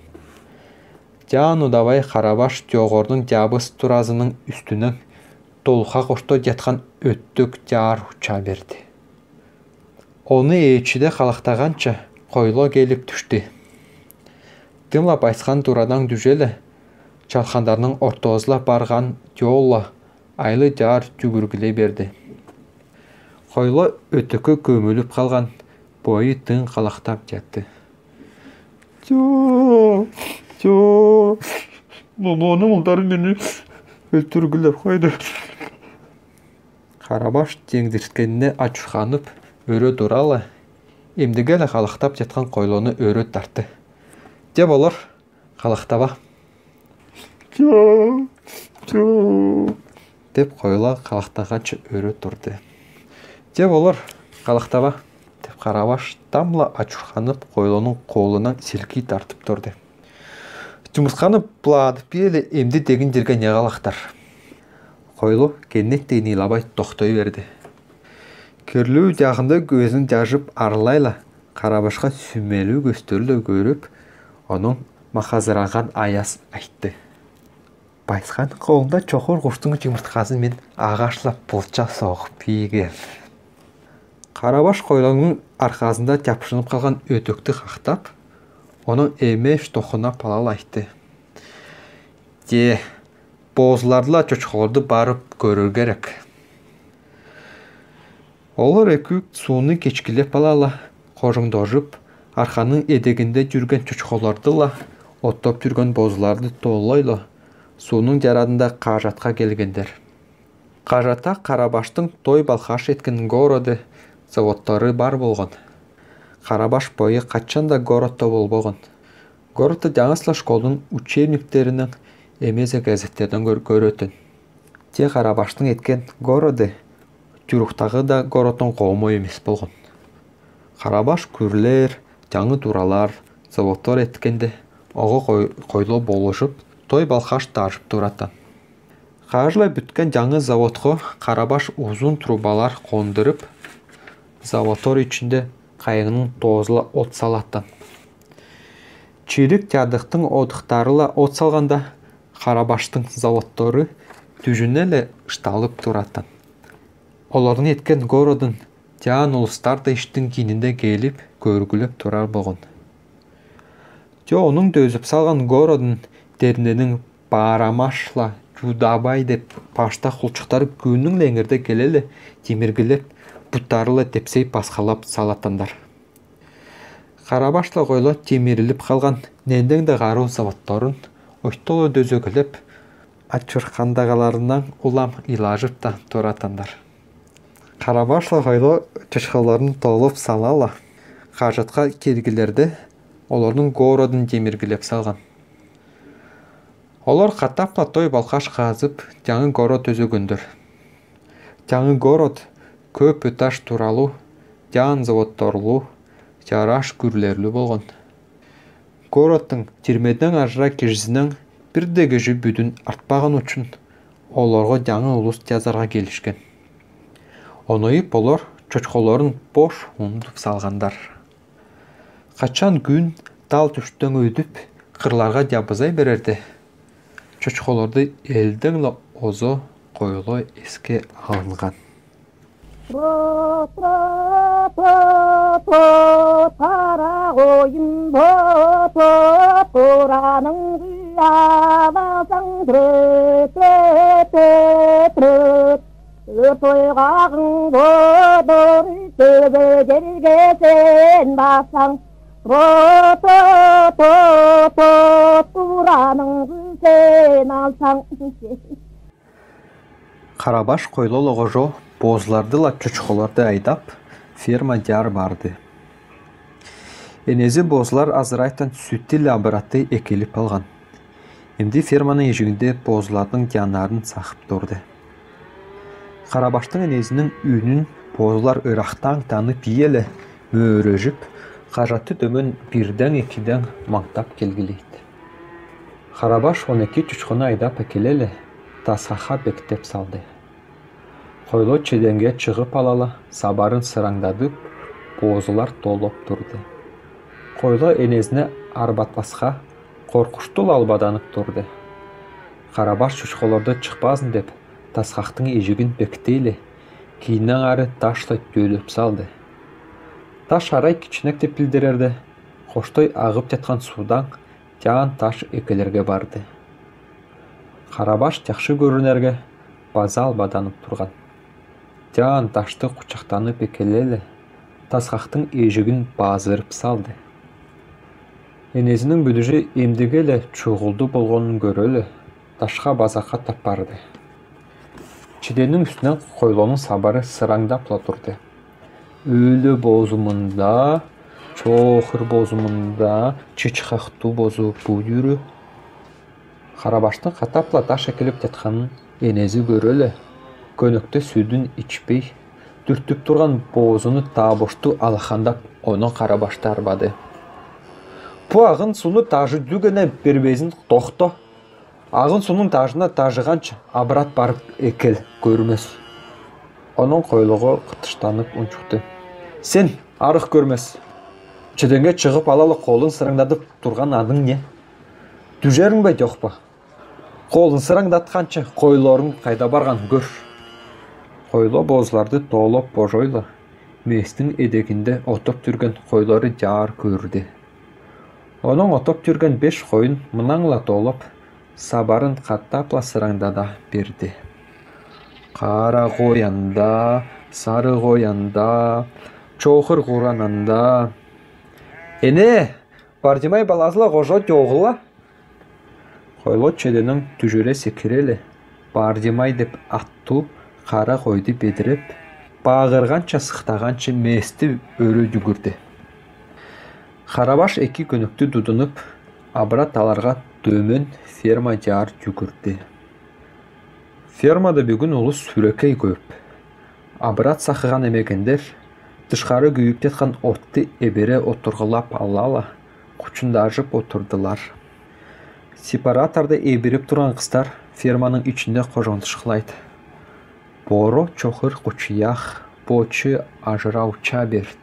Жан ұдавай Қарабаш жоғырдың жабыс туразының үстінің толқа құшты жатқан өттік жар ұча берді. Оны ечіде қалақтағанша қойлы келіп түшті. Тымла Байсқан турадан дүжелі, чалқандарының ортозла барған жолла айлы жар жүгіргіле берді. Қойлы өтікі көміліп қалған, бойы тың қалақтап жатты. Оның ұлдары мені өлтіргілеп қойды. Қарабаш теңдірткеніне ачырғанып, өрі дұралы, емдігелі қалақтап жатқан қойлыны өрі тартты. Деп олар қалақтаба. Деп қойла қалақтағанша өрі тұрды. Деп олар қалақтаба. Деп Қарабаш тамла ачырғанып қойлының қолынан селки тартып тұрды. Жұмыртқаны бұладып елі емді деген жерге не қалақтар. Қойлы кеннеттен илабай тоқтай берді. Кірлі жағында көзін жажып арылайла Қарабашқа сүмелі көстірлі көріп, оның мақазыраған аяс айтты. Байсқан қолында чоқыр құштың жымыртқасы мен ағашлап бұлтша соғып еген. Қарабаш қойлының арқасында жапшынып қалған өтөкті қақтап, оның емеш тоқына палал айтты. Бозлардыла чөчқоларды барып көрір керек. Олар екік суыны кечкілеп палала, қожыңдожып, арқаның едегінде жүрген чөчқолардыла, оттап жүрген бозларды толайлы, суының жарадында қажатқа келгендер. Қажата Қарабаштың той балқаш еткен городы, заводтары бар болған. Қарабаш бойы қачанда городта бол болған. Городта жаңысла школдың учебниктерінің емезе газеттерден көретін. Те Қарабаштың еткен городы, жүріқтағы да городтың қоумы емес болған. Қарабаш күрлер, жаңы туралар, заводтар еткенде, оғы қойлы болышып, той балқаш тажып тұраттан. Қажылай бүткен жаңы заводқа Қарабаш ұзын трубалар қондырып, заводтар ішінде қайығының тозылы от салаттан. Чирік жадықтың одықтарыла от салғанда, Қарабаштың заводтары түжінелі ұшталып тұраттан. Олардың еткен городын жан ұлыстар да іштің кейінінде келіп, көргіліп тұрар болған. Оның дөзіп салған городын дерненің барамашла, жудабай деп пашта құлчықтары күннің леңірде келелі, теміргілеп, бұттарылы тепсей басқалап салаттандар. Қарабашла қойлы теміріліп қалған нендіңді ғару заводтарын ойтолы дөзөгіліп, ачырқандағаларынан улам илажып та тұратандар. Қарабашла қойлы чөчқоларын толып салала, қажатқа келгілерді олардың городын демергілеп салған. Олар қатапла той балқаш қазып, жаңы город өзөгөндір. Жаңы город көп этаж туралуу, жаң заводторлуу, жараш күрлерлүү болгон. Городдың тирмеден ажыра кежисинен бирде кежи бүтүн артпаган үчүн олорго жаңы улус жазарга келишкен. Оноюп олар чочколорун бош унутуп салгандар. Качан күн тал түштөн өтүп, кырларга жабызай берерде, чочколорду элден эле озо коюло эске алынган. Карабаш койлоло кожо бозларды ла чочколорду айдап, ферма жар барды. Энези бозлар азырайтан сүттү лабораты экелип алган. Эмди ферманын эшигинде бозлардын жанарын сакып турду. Карабаштын энезинин үнүн бозлар ырактан танып ийеле мөөрөжүп, кажаты төмөн бирден экиден маңтап келгилейт. Карабаш 12 чучкуну айдап экелеле тасаха бектеп салды. Койло чеденге чыгып алала, сабарын сыраңдадып, бозулар толоп турду. Койло энезине арбатпаска коркуштуу албаданып турду. Карабаш чучколорду чыкпасын деп, тасхактын эжигин бектейле, кийинен ары ташла төлөп салды. Таш арай кичинек деп билдирерде, коштой агып жаткан суудан жаан таш экелерге барды. Карабаш жакшы көрүнөргө база албаданып турган. Жаан ташты кучактанып экелеле, тасхактын эжигин базырып салды. Энезинин бүдүжү эмдиге эле чугулду болгонун көрөлү, ташка базака таппарды. Чиденин үстүнөн койлонун сабары сыраңдап турду. Өлө бозумунда, чоохур бозумунда, чычкактуу бозу буйру. Карабаштын катапла таш экелип жатканын энези көрөлү, көнөктө сүйдүн ичпей, дүртүп турган бозуну табыштуу алахандап, ону Карабашты арбады. Бу агын сууну тажыдүгөнө бербезин токто. Агын суунун тажына тажыганча абрат барып экел көрмөс. Онун койлого кытыштанып унчукты. Сен арык көрмөс. Чеденге чыгып алалы колун сыраңдатып турган адың не? Түжериң бе жокпу? Колун сыраңдатканча койлорун кайда барган көр. Койло бозларды тоолоп божойло. Местин эдегинде отоп жүргөн койлору жаар көрдү. Онун отоп жүргөн 5 коюн мынаңла тоолоп, сабарын каттапла сыраңдада берди. Кара коянда, сары коянда, чоохур курананда. Эне, бардимай балазыла кожо жогула. Койло чеденин түжүрө секиреле, бардимай деп аттуу кара койду бедирип, багырганча сыктаганча мести өрө жүгүрдү. Карабаш 2 көнөктү дудунуп, абрат аларга төмөн ферма жаар жүгүрдү. Фермада бүгүн улус сүрөкөй көп. Абрат сакыган эмегендер тышкары күйүп жаткан отты эбере отургулап алала, кучундашып отурдулар. Сепараторду эбирип турган кыздар ферманын ичинде кожонтушкулайт. Боро чохур кучуях, бочу ажырауча берт.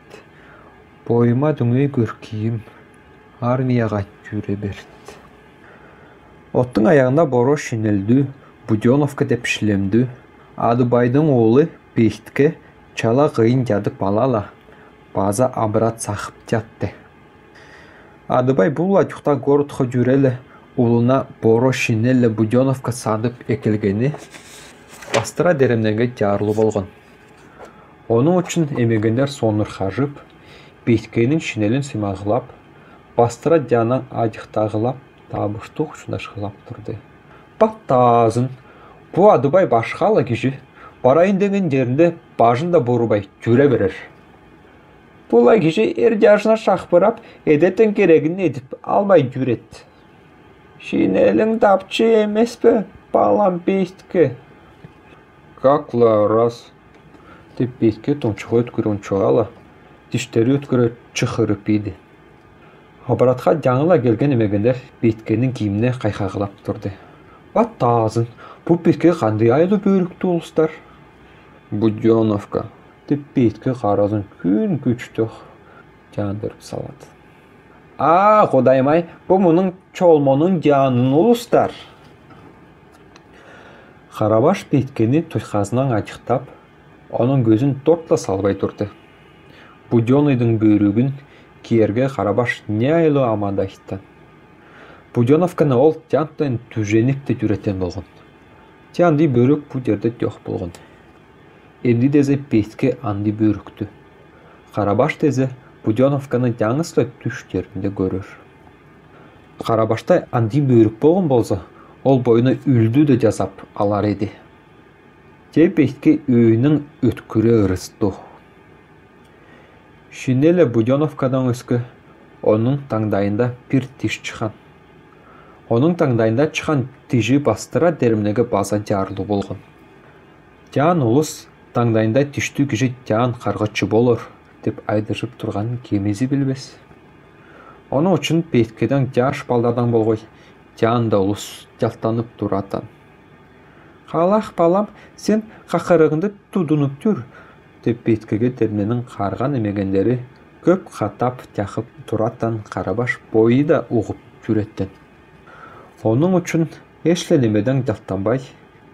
Бойума дүңөй көркийим, армияга жүрө берт. Оттун аягында боро шинелдүү, Будёновка деп шилемдүү, Адыбайдын оолу Бейтке чала кыйын жадып алала, база абрат сакып жатты. Адыбай була жукта городко жүреле, улуна боро шинелле Будёновка садып экелгени бастыра деремненге жарлуу болгон. Onun үчүн эмегендер сонурхажып, Бейткенин шинелин сыймагылап, бастыра жанан ажыктагылап, табыштуу кучундашкылап турду. Баттаазын, бу Адыбай башкала киши, барайын деген жеринде бажын да бурубай жүрө берер. Бұлай кеше ер жашына шақпырап, едеттен керегін едіп алмай жүрет. Шинелің тапчы емес пе, балам бейісткі. Какла раз. Деп бейтке тұмчығы өткірі ұнчығала, диштері өткірі чықырып еді. Аппаратқа жаңыла келген емегендер бейткенің киіміне қайқағылап тұрды. Ат тазын, бұл бейтке қандай айлы бөрікті ұлыстар? Буденовка. Деп бейтке қаразын күн күчтіқ жандырып салады. Құдаймай, бұл мұның чолмоның жанын ұлыстар. Қарабаш бейткені тұйқазынан ачықтап, оның көзін тортла салбай тұрды. Буденовның бөрігін киерге Қарабаш не айлы аманда айтты. Буденовканы ол тянттан түженікті жүреттен болған. Тянды бөрік бұл жерде жоқ болған. Енді дезе бейтке анды бөрікті. Қарабаш дезе Буденовканы жаңысты түштерінде көрір. Қарабашта анды бөрік болған болса, ол бойына үлді де жазап алар еді. Те бейтке өйінің өткірі ұрысты. Шинелі Буденовкадан өскі, оның таңдайында бір тиш чыған. Оның таңдайында чыған тижі бастыра дерімнегі база жарлы болған. Жан ұлыс таңдайында тишті кіші жан қарғычы болыр, деп айдырып тұрғанын кемезі білбес. Оның үшін бейткеден жаш балдардан болғой, жан да ұлыс жалтанып тұратын. Қалақ балам, сен қақырығынды тудынып түр, деп бейткеге дерменің қарған емегендері көп қатап тяқып тұратын Қарабаш бойы да ұғып жүреттен. Оның үшін ешленемеден жалтанбай,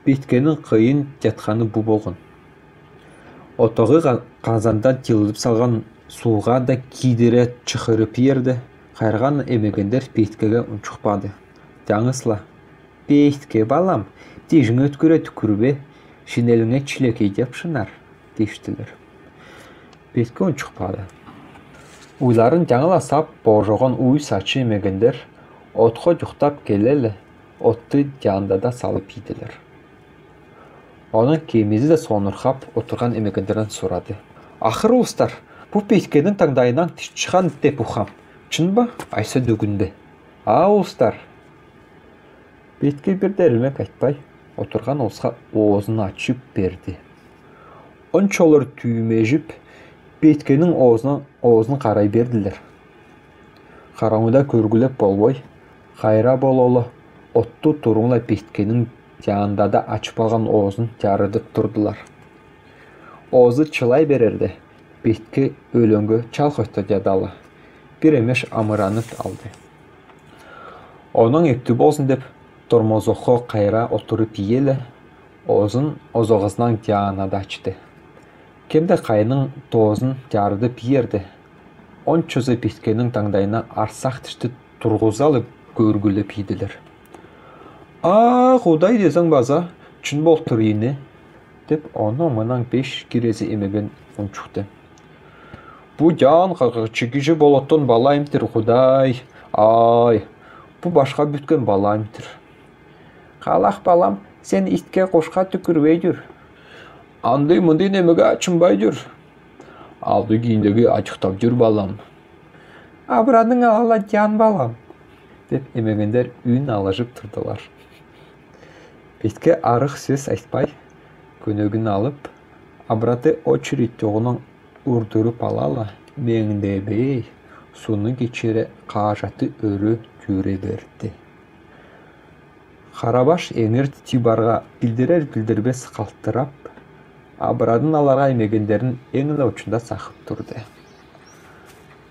бейткенің қиын жатқаны бұ болған. Отығы қазанда жылып салған суға да кидере чықырып ерді, қайырған емегендер бейткеге ұншықпады. Жаңысла, бейтке балам, дежің өткіре түкірбе, шинеліңе чілекей деп шынар, дештілер. Бейтке ұншықпады. Уйларын жаңыла сап божоған уй сачы емегендер, отқа жүқтап келелі, отты жандада салып еділер. Оның кемезі де сонырқап отырған емегендерін сұрады. Ақыр ұлыстар, бұл бейткенің таңдайынан тіш шыған деп ұқам. Чын ба? Айса дөгінді. Ұлыстар. Бейтке бір дәрілмек айтпай, отырған ұлысқа оғызын açып берді. Ончолыр түймежіп, бейткенің оғызын қарай берділер. Қараңыда көргілеп болбой, қайра бололы, отты тұрыңла бейткенің жанында да açып алған оғызын жарыдып тұрдылар. Оғызы чылай берерді, бейтке өліңгі чалқойты жадалы. Bir емеш амыранып алды. Оның екті болсын деп, тормозоқы қайра отырып елі, оғызын озоғызынан жағына да açты. Кемді қайының тоғызын жарыдып ерді. Он чөзі бейткенің таңдайына арсақ тішті тұрғызалы көргіліп еділер. Құдай дезің база, чын бол тұрыйыны, деп оны мұнан 5 керезі емеген ұншықты. Бұ жан чекежі болаттын балайымтыр, Құдай, бұ башқа бүткен балайымтыр. Қалақ балам, сен итке қошқа түкірбей жүр. Андай мұндай немеге ачынбай жүр. Алды кейіндегі ачықтап жүр балам. Абыраның алала жан балам, деп емегендер үйін алажып тұрдылар. Бетке арық сөз айтпай, көнөгін алып, абыраты очередь тоғының ұрдырып алала, меңді бей, суны кечері қажаты өрі жүре берді. Қарабаш еңір тибарға білдірер-білдірбес қалтырап, абырадың аларға емегендерін еңілі ұчында сақып тұрды.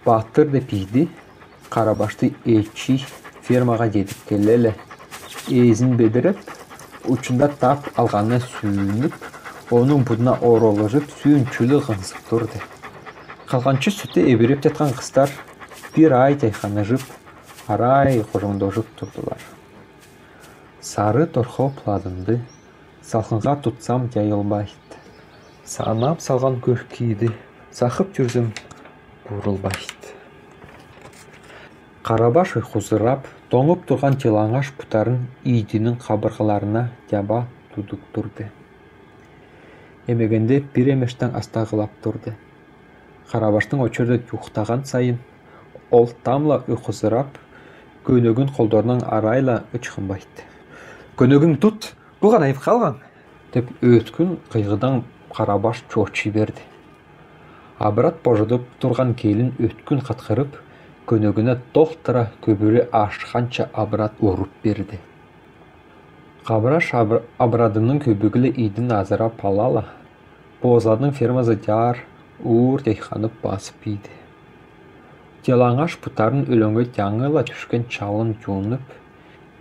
Батыр деп ейді, Қарабашты ечи фермаға дедіп келелі, езін бедіріп, ұчында тап алғаны сүйініп, оның бұдына оролыжып, сүйінчілі ғынсып тұрды. Қалғанчы сүті әбіреп жатқан қыстар бір ай тайханы жып, арай қожыңды жып тұрдылар. Сары торқау пладымды, салқынға тұтсам жайылбайды. Санап салған көркейді, сақып жүрзім бұрылбайды. Қарабаш ұйқызырап, тоңып тұрған телаңаш бұтарын үйдінің қабырғаларына жаба тудық тұрды. Емегенде бір емештен астағылап тұрды. Қарабаштың очерді юқтаған сайын, ол тамла ұйқызырап, көнөгін қолдарынан арайла ұчқынбайды. Көнөгін тұт, бұған айып қалған, деп өткін қиғыдан Қарабаш чорчи берді. Абырат божыдып тұрған келін өткін қатқырып, көнөгіне толтыра көбірі ашқанша абырат ұрып берді. Қабыраш абырадының көбігілі үйдің азыра палала, бозладың фермазы жар, уыр дейханып басып еді. Делаңаш бұтарын өліңгі жаңыла түшкен чалын жуынып,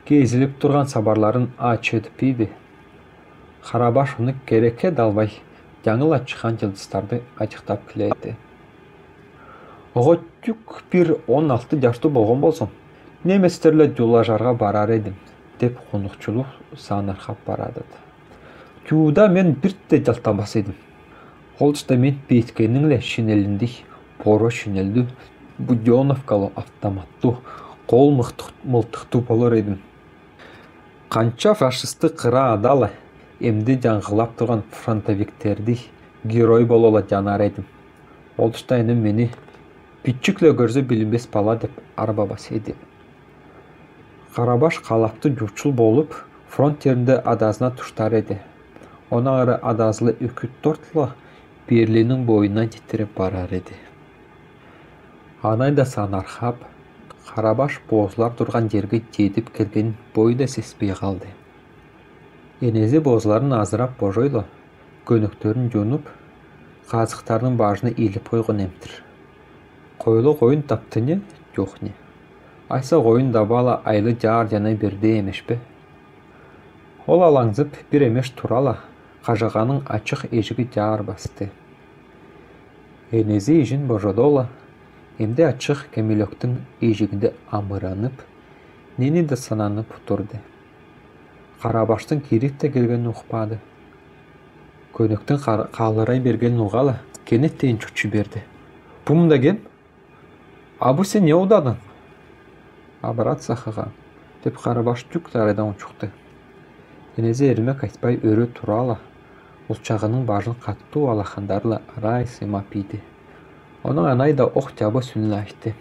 кезіліп тұрған сабарларын ачыдып еді. Қарабаш оны кереке далбай, жаңыла чыған жылдыстарды ачықтап кіледі. Оғы түк бір 16 жашты болған болсам, неместерлі жолажарға барар едім, деп қонықчылық санарқап барадыды. Тюда мен біртте жалтамас едім. Қолшта мен бейткеніңле шинеліндей, поро шинелді, Буденовкалы автоматты, қол мылтықты болар едім. Қанша фашисті қыра адалы, емді жаңғылап тұрған фронтовиктерді герой болула жанар едім. Қолшта енім мені Пичіклі көрзі білінбес бала деп арба бас еді. Қарабаш қалапты жұртшыл болып, фронт терінде адазына тұштар еді. Ona ары адазлы үкіт тортылы Берлиннің бойына жетіріп барар еді. Анайда санархап, Қарабаш бозлар тұрған жерге жетіп келген бойда сеспей қалды. Енезе бозларын азырап божойлы, көніктерін жонып, қазықтардың бажына еліп қойғын емтір. Қойлы қойын тапты не, жоқ не. Айса қойын дабала айлы жар жана берді емеш бе. Ол алаңзып бір емеш турала, қажағаның ачық ежігі жар басты. Енезе ежін божодола, емде ачық кемелектің ежігінде амыранып, нені де сананып тұрды. Қарабаштың керекте келген ұқпады. Көніктің қалырай берген ұғала, кенет дейін жүкші берді. Бұмда кем? Абы сен не ұдадың? Абырат сақыға, деп Қарабаш түк тарайдан ұшықты. Енезе ермек айтпай өрі турала, ұлчағының бажын қатты алақандарлы арай сыймап еді. Оның анайда оқ жабы сүнілі айтты.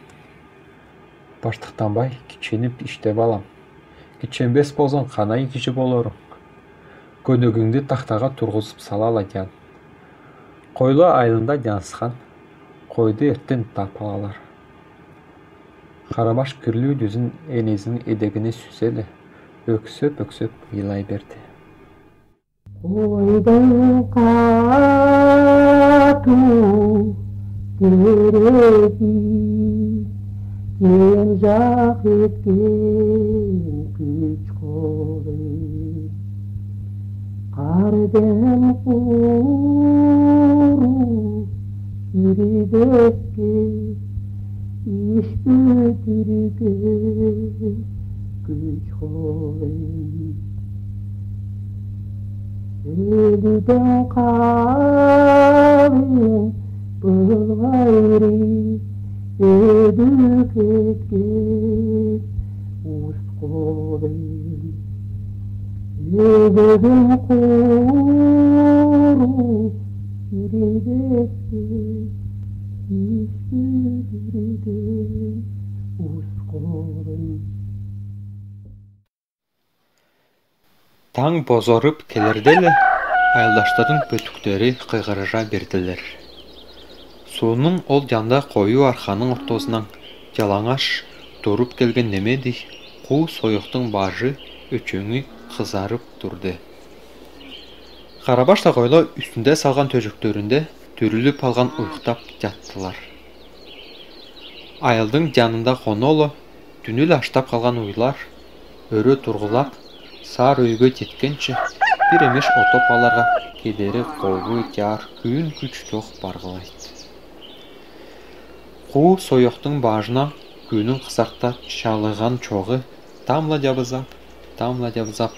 Баштықтанбай, киченіп іште балам. Киченбес болзан қанай кіші болырың. Көнігіңді тақтаға тұрғызып салала жан. Қойлы айлында жансыған, қойды ерттен тапалалар. Қарабаш күрлі жүзін енезінің едегіне сүзелі, өксөп елай берді. Қойдың қату керегі, кен жақ еткен күч қолы, қардың құру үрігеске, işbütürge güç koyun. Ölüden kalın bu gayri ödük etken uz koyun. Ölüden koru yürüdekse Таң бозорып келерделі, айылдаштардың бөтіктері қиғырыжа берділер. Суының ол жанда қою арқаның ортосынан жалаңаш тұрып келген немедей, қу сойықтың бажы өчөңі қызарып тұрды. Қарабаш тағойлы үстінде салған төжіктерінде түріліп алған ұйықтап жаттылар. Айылдың жанында қонолы, түніл аштап қалған уйлар, өрі тұрғылап, сар өйге жеткенше, бір емеш отопаларға кедері қолғы жар күн күч тоқ барғылайды. Қу сойықтың бажына күнің қысақта шалыған чоғы тамла жабызап,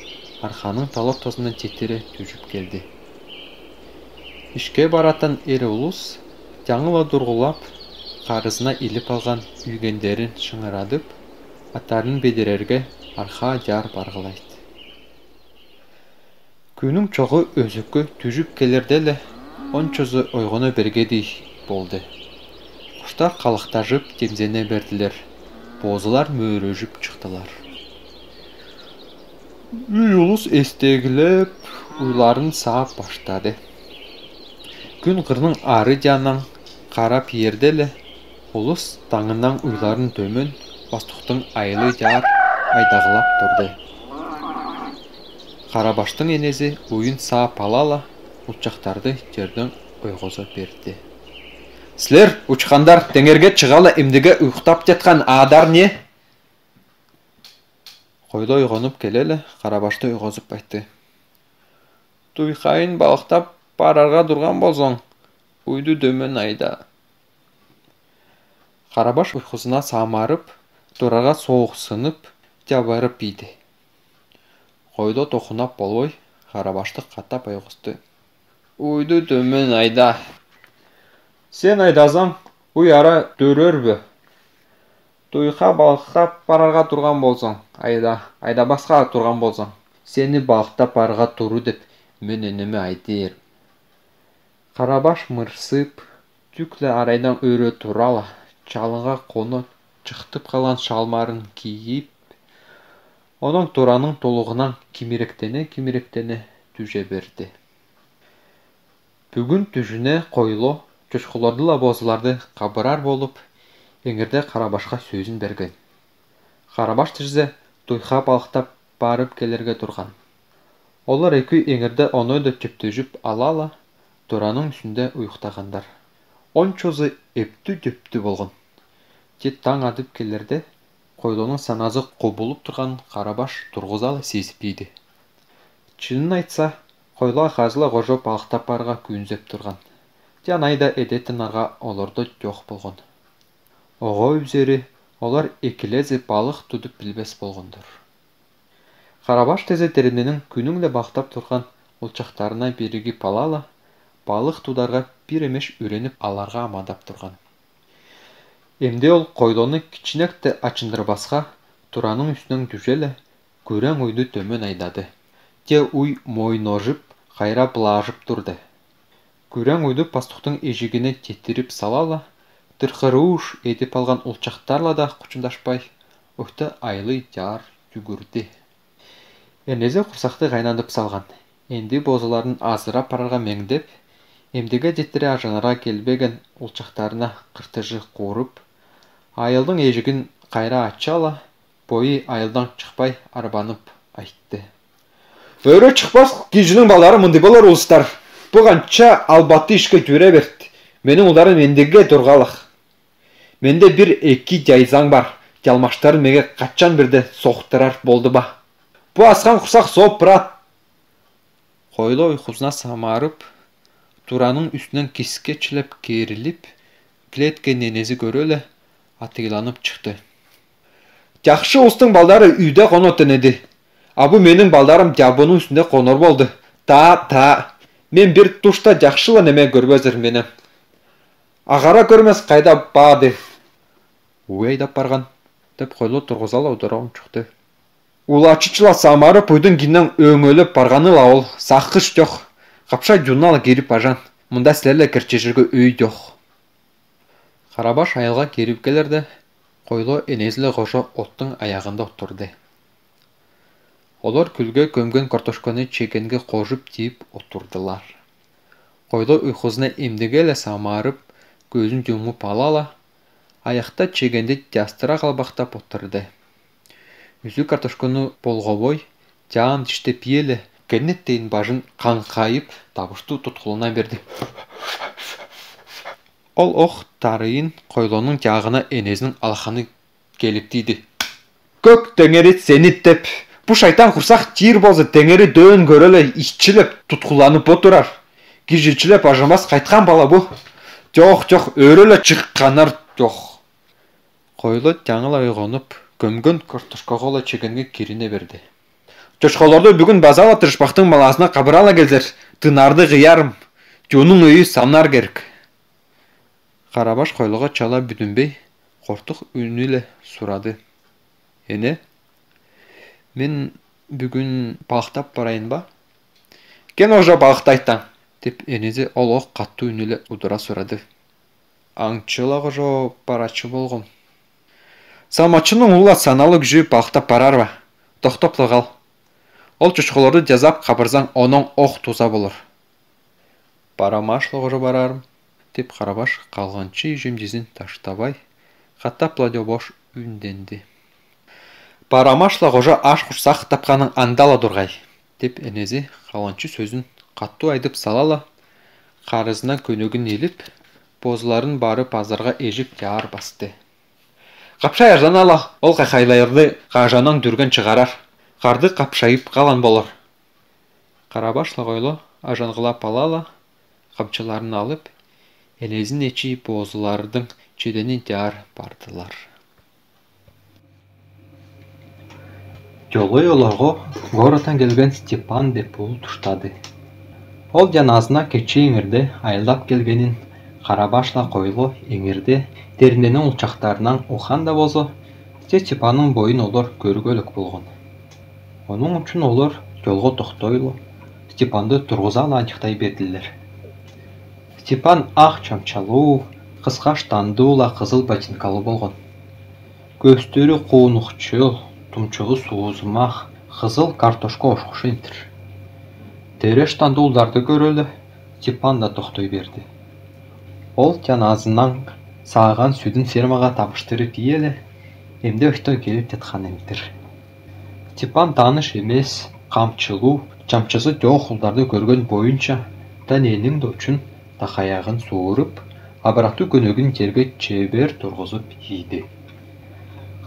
арқаның талып тосынан жетері түжіп келді. Ішке баратын әрі ұлыс, жаңыла дұрғылап, қарызына иліп алған үйгендерін шыңырадып, аттарын бедерерге арқа жар барғылайды. Күнің чоғы өзікі түжіп келерделі, ончызы ойғыны бергедей болды. Құштар қалықтажып темзене берділер. Бозылар мөрөжіп шықтылар. Үй ұлыс естегіліп, уйларын саап баштады. Күн қырның ары жанан қарап ерделі, ұлыс таңынан уйларын төмен, бастықтың айлы жар айдағылап тұрды. Қарабаштың енесі ойын саап алала, ұлчақтарды жерден ойғызып берді. Сілер, ұчқандар, теңерге чығалы емдіге ұйықтап жетқан адар не? Қойды ойғанып келелі, Қарабашты ойғызып айтты. Туйқайын балықтап барарға тұрған болсаң, ұйды дөмен айда. Қарабаш ұйқысына самарып, тұраға соғысынып, жабарып бейді. Қойды тоқынап болой, Қарабашты қаттап ойғызды. Ұйды дөмен айда. Сен айдазаң, ұй ара дөрөр бі. Туйқа балықтап барарға тұрған болсаң, айда басқа тұрған болсаң, сені балықтап барға тұру деп мен енеме айтер. Қарабаш мырсып, түклі арайдан өрі турала, чалынға қоны чықтып қалған шалмарын киіп, оның тураның толығынан кемеректене түже берді. Бүгін түжіне қойлы, чөшқыларды бозыларды қабырар болып, еңірде Қарабашқа сөзін берген. Қарабаш түзі туйқа балықтап барып келерге тұрған. Олар екі еңірде онойды төптөжіп алала, тураның үстінде ұйықтағандар. Ончозы епті-дөпті болған. Тет таң адып келерде, қойлының саназы қобылып тұрған Қарабаш тұрғызалы сезіпейді. Чынын айтса, қойла қазыла ғожып балықтап барға күнзеп тұрған. Тен айда әдетін аға оларды жоқ болған. Оға өзері, олар екілезі балық тұдып білбес болғандар. Қарабаш тезе теріненің күніңді бақтап тұрған ұлчақтарына береге палала, балық тударға бір емеш үреніп аларға амадап тұрған. Емде ол қойлоны кичінекті ачындыр басқа, тураның үстінің дүжелі, көрен ойды төмен айдады. Те уй мойножып, қайра бұлажып тұрды. Көрен ойды пастықтың ежігіне тетіріп салала, тырқыруш етіп алған ұлчақтарла да құчындашпай, өкті айлы жар жүгірді. Енезе құрсақты ғайнандып салған. Енді бозыларын азыра парарға меңдеп, емдеге жеттіре ажанарға келбеген ұлчақтарына қыртыжы қорып, айылдың ежігін қайра атчала, бойы айылдан шықпай арбанып айтты. Өрі шықпас кежінің балары мұнды болар ұлыстар. Бұғанша албатты ішкі жүре берді. Менің ұлдарым ендеге тұрғалық. Менде бір екі жайзаң бар. Жалмаштарын меге қатчан бірді соқтырар болды ба. Бұ асқан құсақ соп бірат. Қойлы ұйқызына самарып, тураның үстінен кеске чіліп керіліп, клеткен енезі көрелі, атығыланып шықты. Жақшы ұстың балдары үйде қонотын еді. Абы менің балдарым жабының үстінде қонор болды. Та. Мен бір тұшта жақшылы неме көрбезір мені. Ағара көрмес қайда бады. Уй айдап барған, деп қойлы тұрғызал аудырауын шықты. Улачычыла самары пойдың гиннен өңөліп барғаны лауыл, саққыш жоқ. Қапша жуналы керіп ажан, мұнда сілерлі кірчежіргі өй жоқ. Қарабаш айылға керіп келерді, қойлы енезілі ғошы оттың аяғында отырды. Олар күлге көмген картошканы чекенге қожып тиіп отырдылар. Қойлы ұйқызына емдегелі самарып, көзін жұмып алала, аяқта чегенде жастыра қалбақтап отырды. Үзі картошканы болғабой, жан тіштеп елі, кеннеттейін бажын қаңқайып, табышты тұтқылына берді. Ол оқ тарыйын қойлының жағына енезінің алқаны келіп дейді. Көк теңері сені деп. Бұ шайтан құрсақ тиір болсы теңері дөң көрілі ішчіліп тұтқыланып отырар. Кежечіліп ажамас қайтқан бала бұ. Жоқ, өрілі шыққанар жоқ. Қойлы жаңыл ойғанып, көмген картошкаға чегенге керіне берді. Чошқаларды бүгін базала тырышпақтың баласына қабырала келдер. Тынарды ғиярым. Жоның өйі самнар керек. Қарабаш қойлыға чала бүдінбей, қортық үнілі сұрады. Ене? Мен бүгін балықтап барайын ба? Кен ожа балықты айттан, деп енезе ол оқ қатты үнілі ұдыра сұрады. аңчылығы жо парачы болғын. Самачының ұла саналы күжі бақтап барар ба? Тоқтаплы қал. Ол чүшқыларды жазап қабырзан оның оқ туза болыр. Парамашлығы жо барарым, деп Қарабаш қалғанчы жемдезін таштабай, қаттапла де бош үнденді. Парамашлығы жо аш құрсақ тапқаның андала дұрғай, деп әнезе қалғанчы сөзін қатты айдып салала, қарызынан көнігін еліп, бозыларын барып азарға ежіп яр басты. Қапшай арзан ала, ол қайқайлайырды қажанан дүрген шығарар, қарды қапшайып қалан болыр. Қарабаш лағойлы ажанғылап алала, қамчыларын алып, әнезін ечі бозылардың чеденен яр бардылар. Жолы оларға ғоротан келген Степан деп бұл тұштады. Ол жаназына кече еңірді айлап келгенін Қарабашла қойлы еңірді деріненің ұлчақтарынан оған да болсы, Степанның бойын олар көргөлік болған. Оның үшін олар жолға тоқтойлы, Степанды тұрғызала аңқтай берділер. Степан ақ чамчалу, қысқа штандула қызыл ботинкалы болған. Көстері қуынықчыл, тұмчығы суызымақ, қызыл картошқа ошқышынтыр. Тере штандулдарды көрілі, Степан да тоқтой берді. Ол жаназынан саған сүдің фермаға табыштырып иелі, емде өйті келіп детқан емдір. Степан таныш емес, қамчылу, чамчысы жоқ ұлдарды көрген бойынша, тәненің дочын тақаяғын суырып, абырақты көнігін жерге чебер тұрғызып ейді.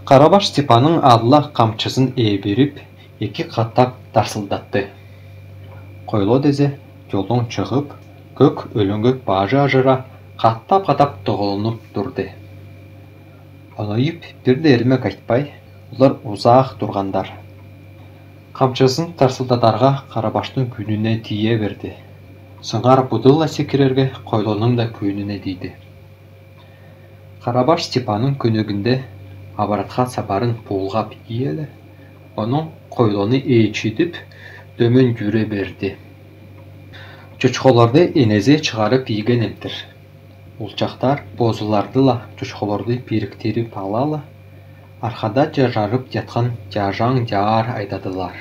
Қарабаш Степанның адыла қамчысын беріп, екі қаттап тарсылдатты. Қойлы дезе, жолдан шығып, көк өліңгі бажы ажыра, қаттап-қаттап тұғылынып тұрды. Олайып, бірді ермек айтпай, олар ұзақ тұрғандар. Қамчысын тарсылдатарға Қарабаштың күніне тие берді. Сыңғар бұдылла секірерге қойлының да күніне дейді. Қарабаш Степанның көнігінде абаратқа сабарын болғап иелі, оның қойлыны ечедіп, дөмен жүре берді. Чөчқоларды енезе шығарып иген емдір. Ұлчақтар бозылардыла чөчқоларды беріктеріп алалы, арқада жарып жатқан жажаң жар айдадылар.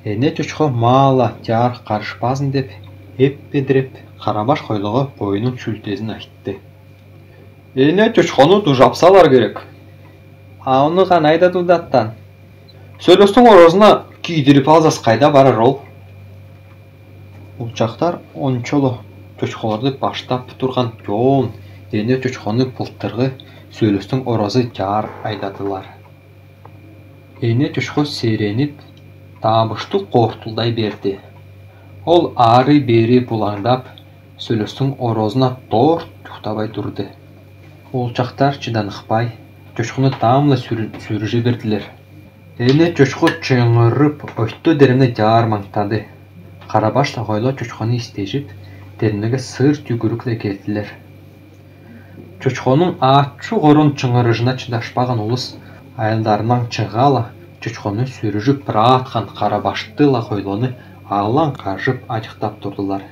Эне чөчқо мала жар қарышпазын деп, еп бедіріп, Қарабаш қойлығы бойының шүлтезін айтты. Эне чөчқоны дұжапсалар керек. Ауны ған айдадудаттан. Сөйлестің орозына күйдіріп алзас қайда барар ол? Ұлчақтар ончолы чөчқоларды баштап тұрған жон, ене чөчқоны пұлттырғы сөйлестің орозы жар айдадылар. Ене чөчқо сереніп, табышты қортылдай берді. Ол ары бері бұлаңдап, сөйлестің орозына торт тұқтабай тұрды. Ұлчақтар чыданықпай, чөчқоны тамлы сүріже берділер. Ене чөчқо чыңырып, өтті дерімді жар маңтады. Қарабаш тағойлы чөчқоны істежіп, дерімдегі сыр түгірікле келділер. Чөчқоның атшы ғорын чыңырыжына чыдашпаған ұлыс айылдарынан чығала, чөчқоны сүріжіп бір атқан Қарабаштыла қойлыны ағылан қажып ажықтап тұрдылар.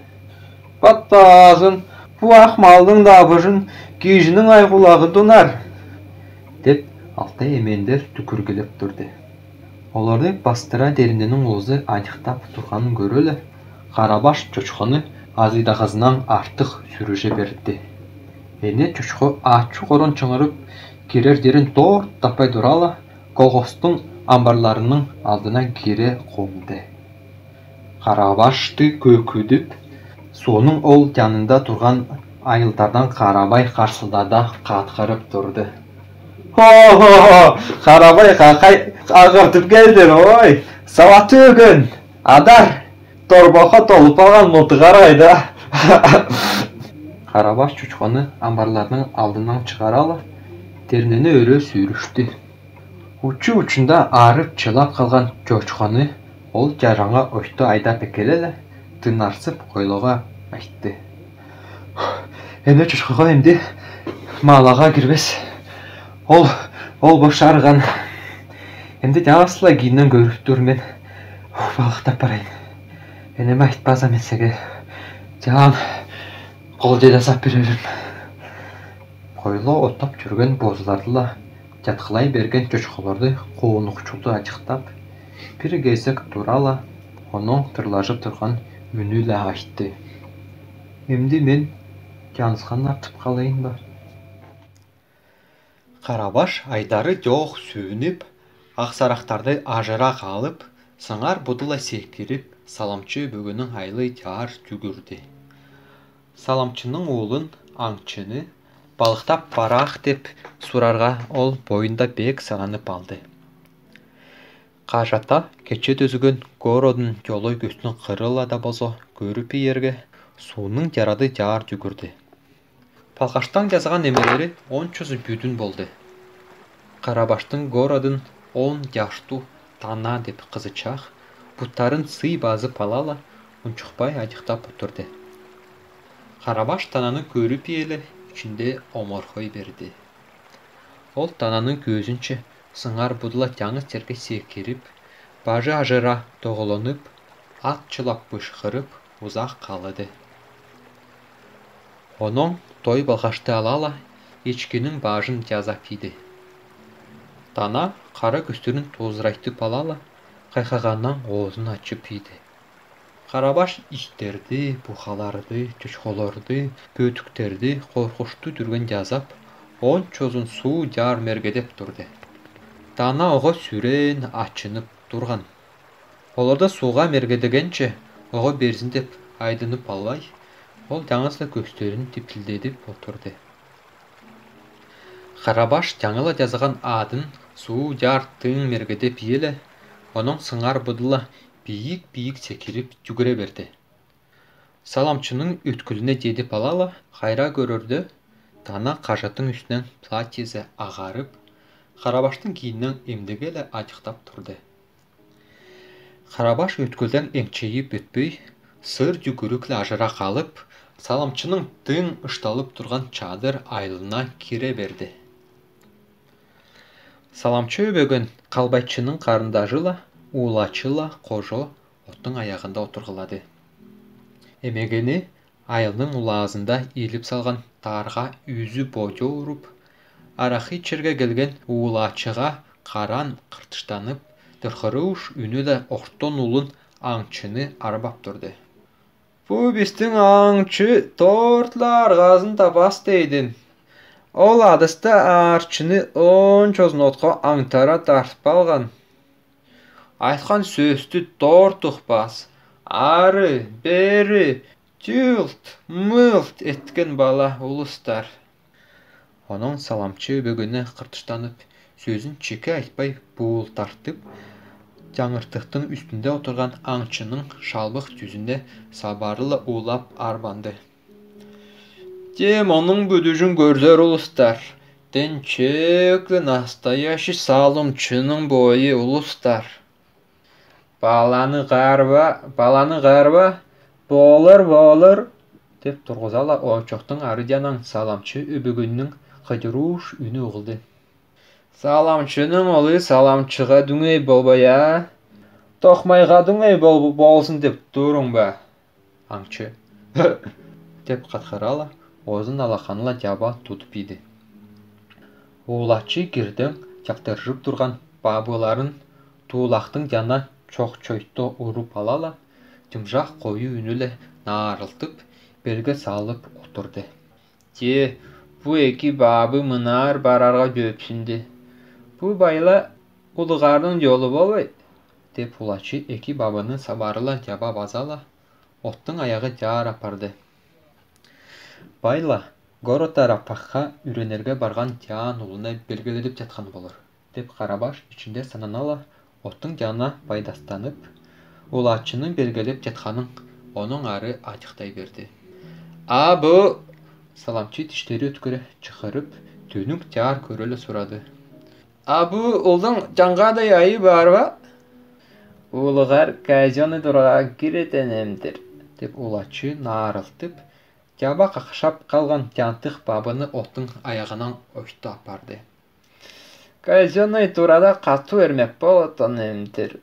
Баттағын, бұ ақмалдың дабыжын кейжінің айғулағы донар, деп алты емендер түкіргіліп тұрды. Оларды бастыра деріненің ұлызы ажықтап тұрғанын көрілі, Қарабаш чөчқоны азидағызынан артық сүріже берді. Эне чөчқо атшы қорын чыңырып, керер дерін торт таппай дұрала, қоғыстың амбарларының алдынан кере қомды. Қарабашты көкүдіп, соның ол жанында тұрған айылдардан Қарабай қарсылдада қатқарып тұрды. Хо-хо-хо, Қарабай қақай ағыртып келдер, ой, сауаты өгін, адар, торбаға толып алған мұтығар айда. Қарабаш чөчқоны амбарларының алдынан шығаралы, тернені өрі сүйрішті. Учы ұчында арып чылап қалған чөчқоны ол жараңа өшті айдап әкелелі, тынарсып қойлыға айтты. Әне чөчқоға емде малаға кірбес. Ол бошарған. Әмді жаңасыла кейіннен көріп тұрмен балықтап барайын. Әнеме айтпаза мен сәге жан қол деді сап берерім. Хойло оттап жүрген бозларды жатқылай берген чочколорду коонукчулду ажыктап, бир кезек турала оның тырлашып турган үнү эле айтты. Эмди мен жалгыз артып калайын ба? Карабаш айдары жок сүйүнүп, аксарактарды ажыра калып, сыңар будула секирип, саламчы бөгөнүн айлы жаар жүгүрдү. Саламчынын уулун аңчыны балыктап барах деп сурарга ол боюнда бек саланып алды. Кажата кече төзүгөн Городун жолой көстүн кырыла да болсо көрүп ийерге суунун жарады жаар жүгүрдү. Палкаштан жазган немелери ончосу бүтүн болду. Карабаштын Городун 10 жаштуу Тана деп кызычак, буттарын сый базып алала, унчукпай ажыктап отурду. Карабаш Тананы көрүп эле ичинде оморхой берди. Ол Тананын көзүнчө сыңар будула жаңы жерге секирип, бажы ажыра тоголонуп, ат чылап бышкырып, узак калды. Онон той балкашты алала, эчкинин бажын жаза кийди. Тана кара көстөрүн тозурайтып алала, кайкагандан оозун ачып ийди. Карабаш иттерди, бухаларды, чочколорду, бөтүктерди коркуштуу түргөн жазап, ончозун суу жаар мергедеп турду. Тана ого сүрен ачынып турган. Олорда сууга мергедегенче ого берсин деп айдынып албай, ол жаңысла көстөрүн типилдетип отурду. Карабаш жаңыла жазган адын суу жаар тың мергедеп эле, онун сыңар будула бийик секирип жүгүрө берди. Саламчынын өткүлүнө жетип алала, кайра көрөрдө Тана кажаттын үстүнөн платьеси агарып, Карабаштын кийининен эмдиге эле ажыктап турду. Карабаш өткүлдөн эңчейип өтпөй, сыр жүгүрүк эле ажыра калып, Саламчынын тың ышталып турган чадыр айылына кире берди. Саламчы бөгөн калбайчынын карындашыла, уулачыла кожо оттун аягында отургулады. Эмегени айылдын улаазында ийилип салган тарга үзү божо уруп, аракы ичерге келген уулачыга каран кыртыштанып, тыркырууш үнү эле ортон улун аңчыны арбап турду. Бу биздин аңчы тортла аргазын табас дейдин. Ол адыста арчыны ончозун отко аңтара тартып алган. Айткан сөздү торт укпас, ары, бери, тюлт, мылт эткен бала улустар. Онун саламчы бөгөнү кыртыштанып, сөзүн чеке айтпай буул тартып, жаңыртыктын үстүндө отурган аңчынын шалбык жүзүндө сабарыла уулап арбанды. Дем онун бүдүжүн көрзөр улустар. Денчекле настоящий салымчынын бою улустар. Баланы гарба, болор, деп тургузала очоктун ары жанан саламчы өбөгөнүнүн кыжырууш үнү угулду. Саламчынын олу саламчыга дүңөй болбой Токмайга дүңөй болсун деп туруң ба, аңчы. Деп каткарала, оозун алаканыла жаба тутуп ийди. Уулачы кирден жактырышып турган бабыларын туулактын жанына чокчойто уруп алала, жымжак коюу үнү эле наарылтып, белге салып отурду. Бу эки бабы мынаар барарга жөпсүндү. Бу байла улугардын жолу болбойт, деп уулачы эки бабаны сабарыла жаба базала, оттун аягы жаар апарды. Байла Город тарапакка үйрөнөргө барган жаан уулуна белгиленип жаткан болор, деп Карабаш ичинде сананала, оттун жанына пайдастанып, уулачынын белгилеп жатканын онун ары ачыктай берди. Бу саламчы тиштери өткөрө чакырып, төнүк жаар көрөлө сурады. Бу улдун жаңгадай айы барбы? Уулугар казоны дурага киретен эмдир, деп уулачы наарылтып, жаба какшап калган жантык бабыны оттун аягынан ойту апарды. Казоной турада катуу эрмек болотон эмдир.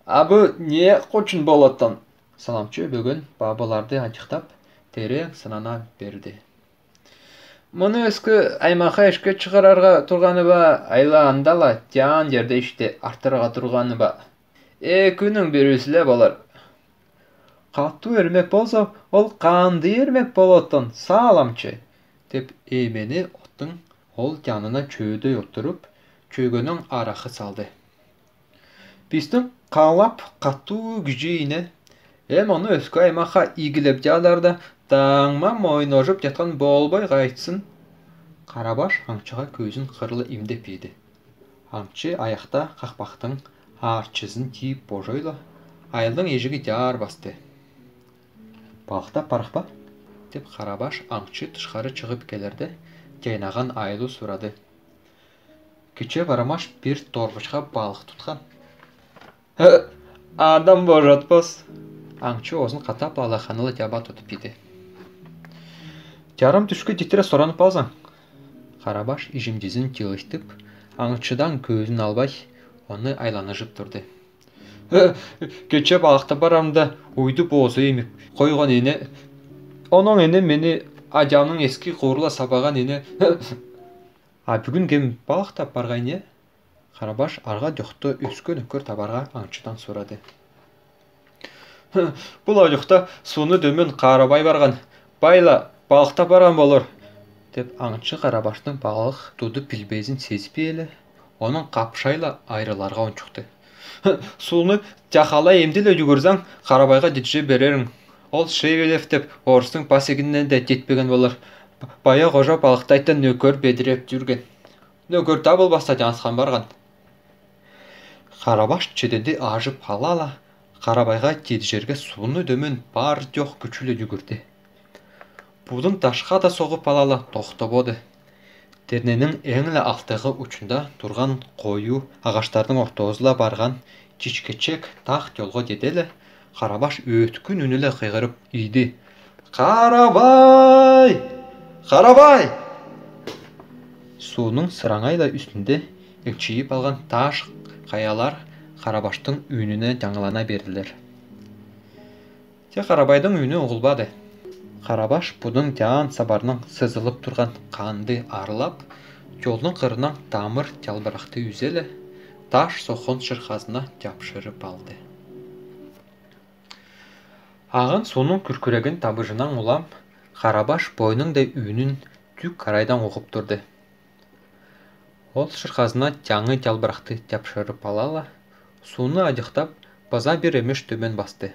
Бу не кучун болотон? Саламчы бөгөн бабыларды ачыктап, терең санана берди. Мұны өскі аймақа ішке шығарарға тұрғаны ба, айла андала, тян жерде іште артырға тұрғаны ба. Күнің берусіле болар. Қатты өрмек болса, ол қанды ермек болатын, саламчы. Деп емені оттың ол жанына чөйді отырып, чөгінің арақы салды. Біздің қалап қатты күжейіне, оны өскі аймақа игіліп жадарда, таңма мойын ожып жатқан болбай қайтсын. Қарабаш аңчыға көзін қырлы имдеп еді. Аңчы аяқта қақпақтың арчызын тиіп божайлы, айылдың ежігі жар басты. Балықта парық ба? Деп Қарабаш аңчы тышқары шығып келерді, жайнаған айлы сұрады. Кече барамаш бір торғышқа балық тұтқан. Адам божатпас. Аңчы осын қатап алақанылы жаба тұтып еді. Жарым түшкі жетірі соранып алсаң. Қарабаш ижімдезін теліштіп, аңчыдан көзін албай, оны айланышып тұрды. Кече балықта барамда ұйды бозы еміп, қойған ені, оның ені мені ажамның ескі қорыла сабаған ені. Бүгін кем балықта барғай не? Қарабаш арға жоқты өскен өкір табарға аңчыдан сұрады. Бұл айлықта суны дөмен Қарабай барған, байла балықта барған болыр. Деп аңчы Қарабаштың балық туды пілбезін сезбейлі, оның қапшайла айрыларға ончықты. Суны жақала емділі жүгірзаң, Қарабайға жетже берерің. Ол Шевелев деп орыстың пасегінен де жетпеген болыр. Бая қожа балықтайтын нөкөр бедіреп жүрген. Нөкөр табыл баста жанысқан барған. Қарабаш чеденде ажып алала, Қарабайға жетжерге суны дөмен бар жоқ күчілі жүгірді. Будың ташқа да соғып алалы тоқты боды. Терненің әңілі алтығы ұчында тұрған қою ағаштардың ортозыла барған чичкечек тақ жолға деделі, Қарабаш өткін үнілі қиғырып үйді. Қарабай! Қарабай! Суының сыраңайла үстінде үкшейіп алған таш қаялар Қарабаштың үніне жаңылана берділер. Те Қарабайдың үні ұғылбады. Қарабаш бұның жан сабарының сызылып тұрған қанды арылап, жолдың қырынан тамыр жалбырақты үзелі, таш соқын шырқасына жапшырып алды. Ағын соның күркіреген табыжынан ұлам, Қарабаш бойының да үнін түк қарайдан оғып тұрды. Ол шырқасына жаңы жалбырақты жапшырып алала, суны ажықтап, база бір емеш төмен басты.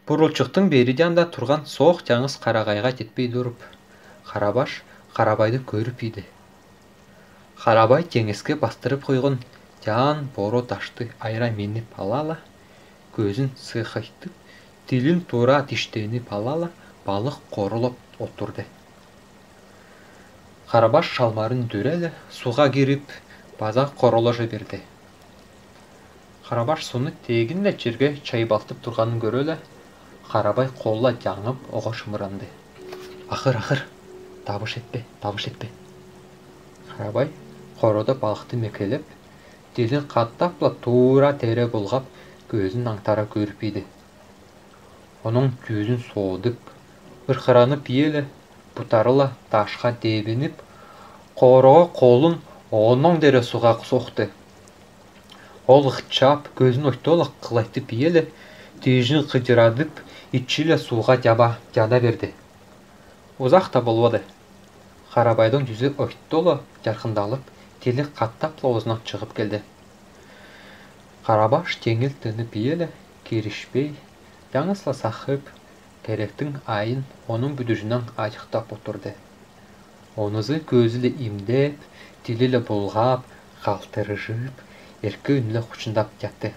Бұрылчықтың бері жанда тұрған соқ жаңыз қарағайға жетпей дұрып, Қарабаш Қарабайды көріп еді. Қарабай теңеске бастырып қойғын жан боро ташты айра меніп алала, көзін сықайтып, тілін тура тіштеніп алала, балық қорылып отырды. Қарабаш шалмарын дөрелі, суға керіп, база қорылыжы берді. Қарабаш соны тегінлі жерге чай балтып тұрғанын көрелі, Қарабай қолла жаңып оға шымыранды. Ақыр, табыш етпе. Қарабай қорода балықты мекелеп, делін қаттапла тура тере болғап, көзін аңтара көріп еді. Оның жүзін соғдып, ұрқыранып елі, бұтарыла ташқа дебініп, қороға қолын оның дере суға соқты. Ол ғытшап, көзін ойтолы қылайтып елі, тежін қыдырадып, итчілі суға жада берді. Ұзақ та болуады. Қарабайдың жүзі ойтолы жарқындалып, телі қаттап лауызынан шығып келді. Қарабаш теңіл тынып елі, керішпей, жаңысла сақып, керектің айын оның бүдіжінен айықтап отырды. Онызы көзілі имдеп, тілілі бұлғап, қалтырыжып, еркі үнілі құшындап жатты.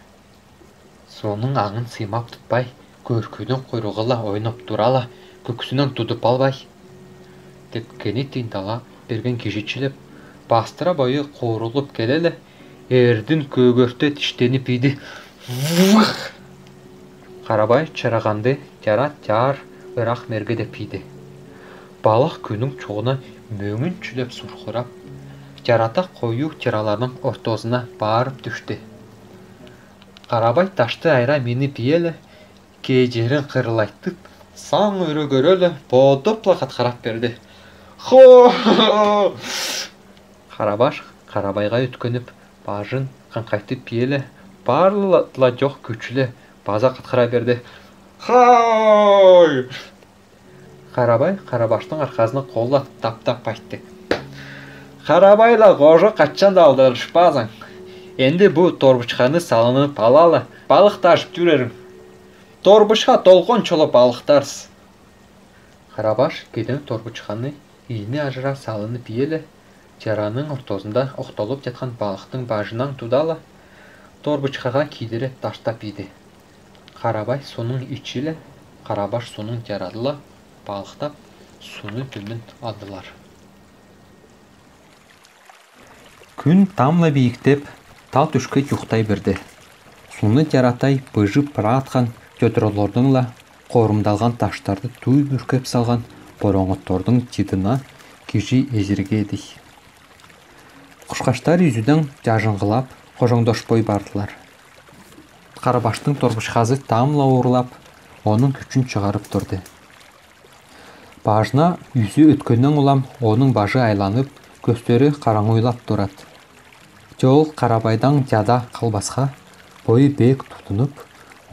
Соның аңын сыймап тұтпай, көркүйдің құйрығыла ойнап турала, көксінен тұдып албай. Деп кенеттен дала берген кежетшіліп, бастыра бойы қорылып келелі, ердің көгөрте тіштеніп еді. Қарабай чырағанды жар ұрақ мергеде пиді. Балық күнің чоғына мөңін чүлеп сұрқырап, жарата қою тираларының ортозына барып түшті. Қарабай ташты айра мені пиелі, кей жерін қырылайтып, сан өрі көрелі, бодыпла қатқарап берді. Хо! Қарабаш Қарабайға өткеніп, бажын қаңқайтып пиелі, барлыла жоқ күчілі база қатқыра берді. Хой! Қарабай Қарабаштың арқасына қолла тап-тап айтты. Қарабайла қожы қатчан да алдырышпазың. Енді бұл торбышқаны салынып алалы, балықта ашып түрерің. Торбышқа толқын чолы балықтарсыз. Қарабаш кеден торбышқаны иіне ажыра салынып елі, жараның ортасында оқталып жатқан балықтың бажынан тудалы, торбышқаға кидері таштап еді. Қарабай соның ичілі, Қарабаш соның жарадылы, балықтап, суны төмен алдылар. Күн тамла биіктеп, тал түшке юқтай бірді. Суны жаратай бұжып пыра атқан көтіролордыңла қорымдалған таштарды туй бүркеп салған бороңоттордың тидына кежи езірге еді. Құшқаштар үзуден жажыңғылап, қожоңдошпой бардылар. Қарабаштың торбышқазы тамла уырлап, оның күчін шығарып тұрды. Бажына үзі өткеннен улам, оның бажы айланып, көстері қараңуйлап тұрады. Жол Қарабайдан жада қалбасқа, бойы бек тұтынып,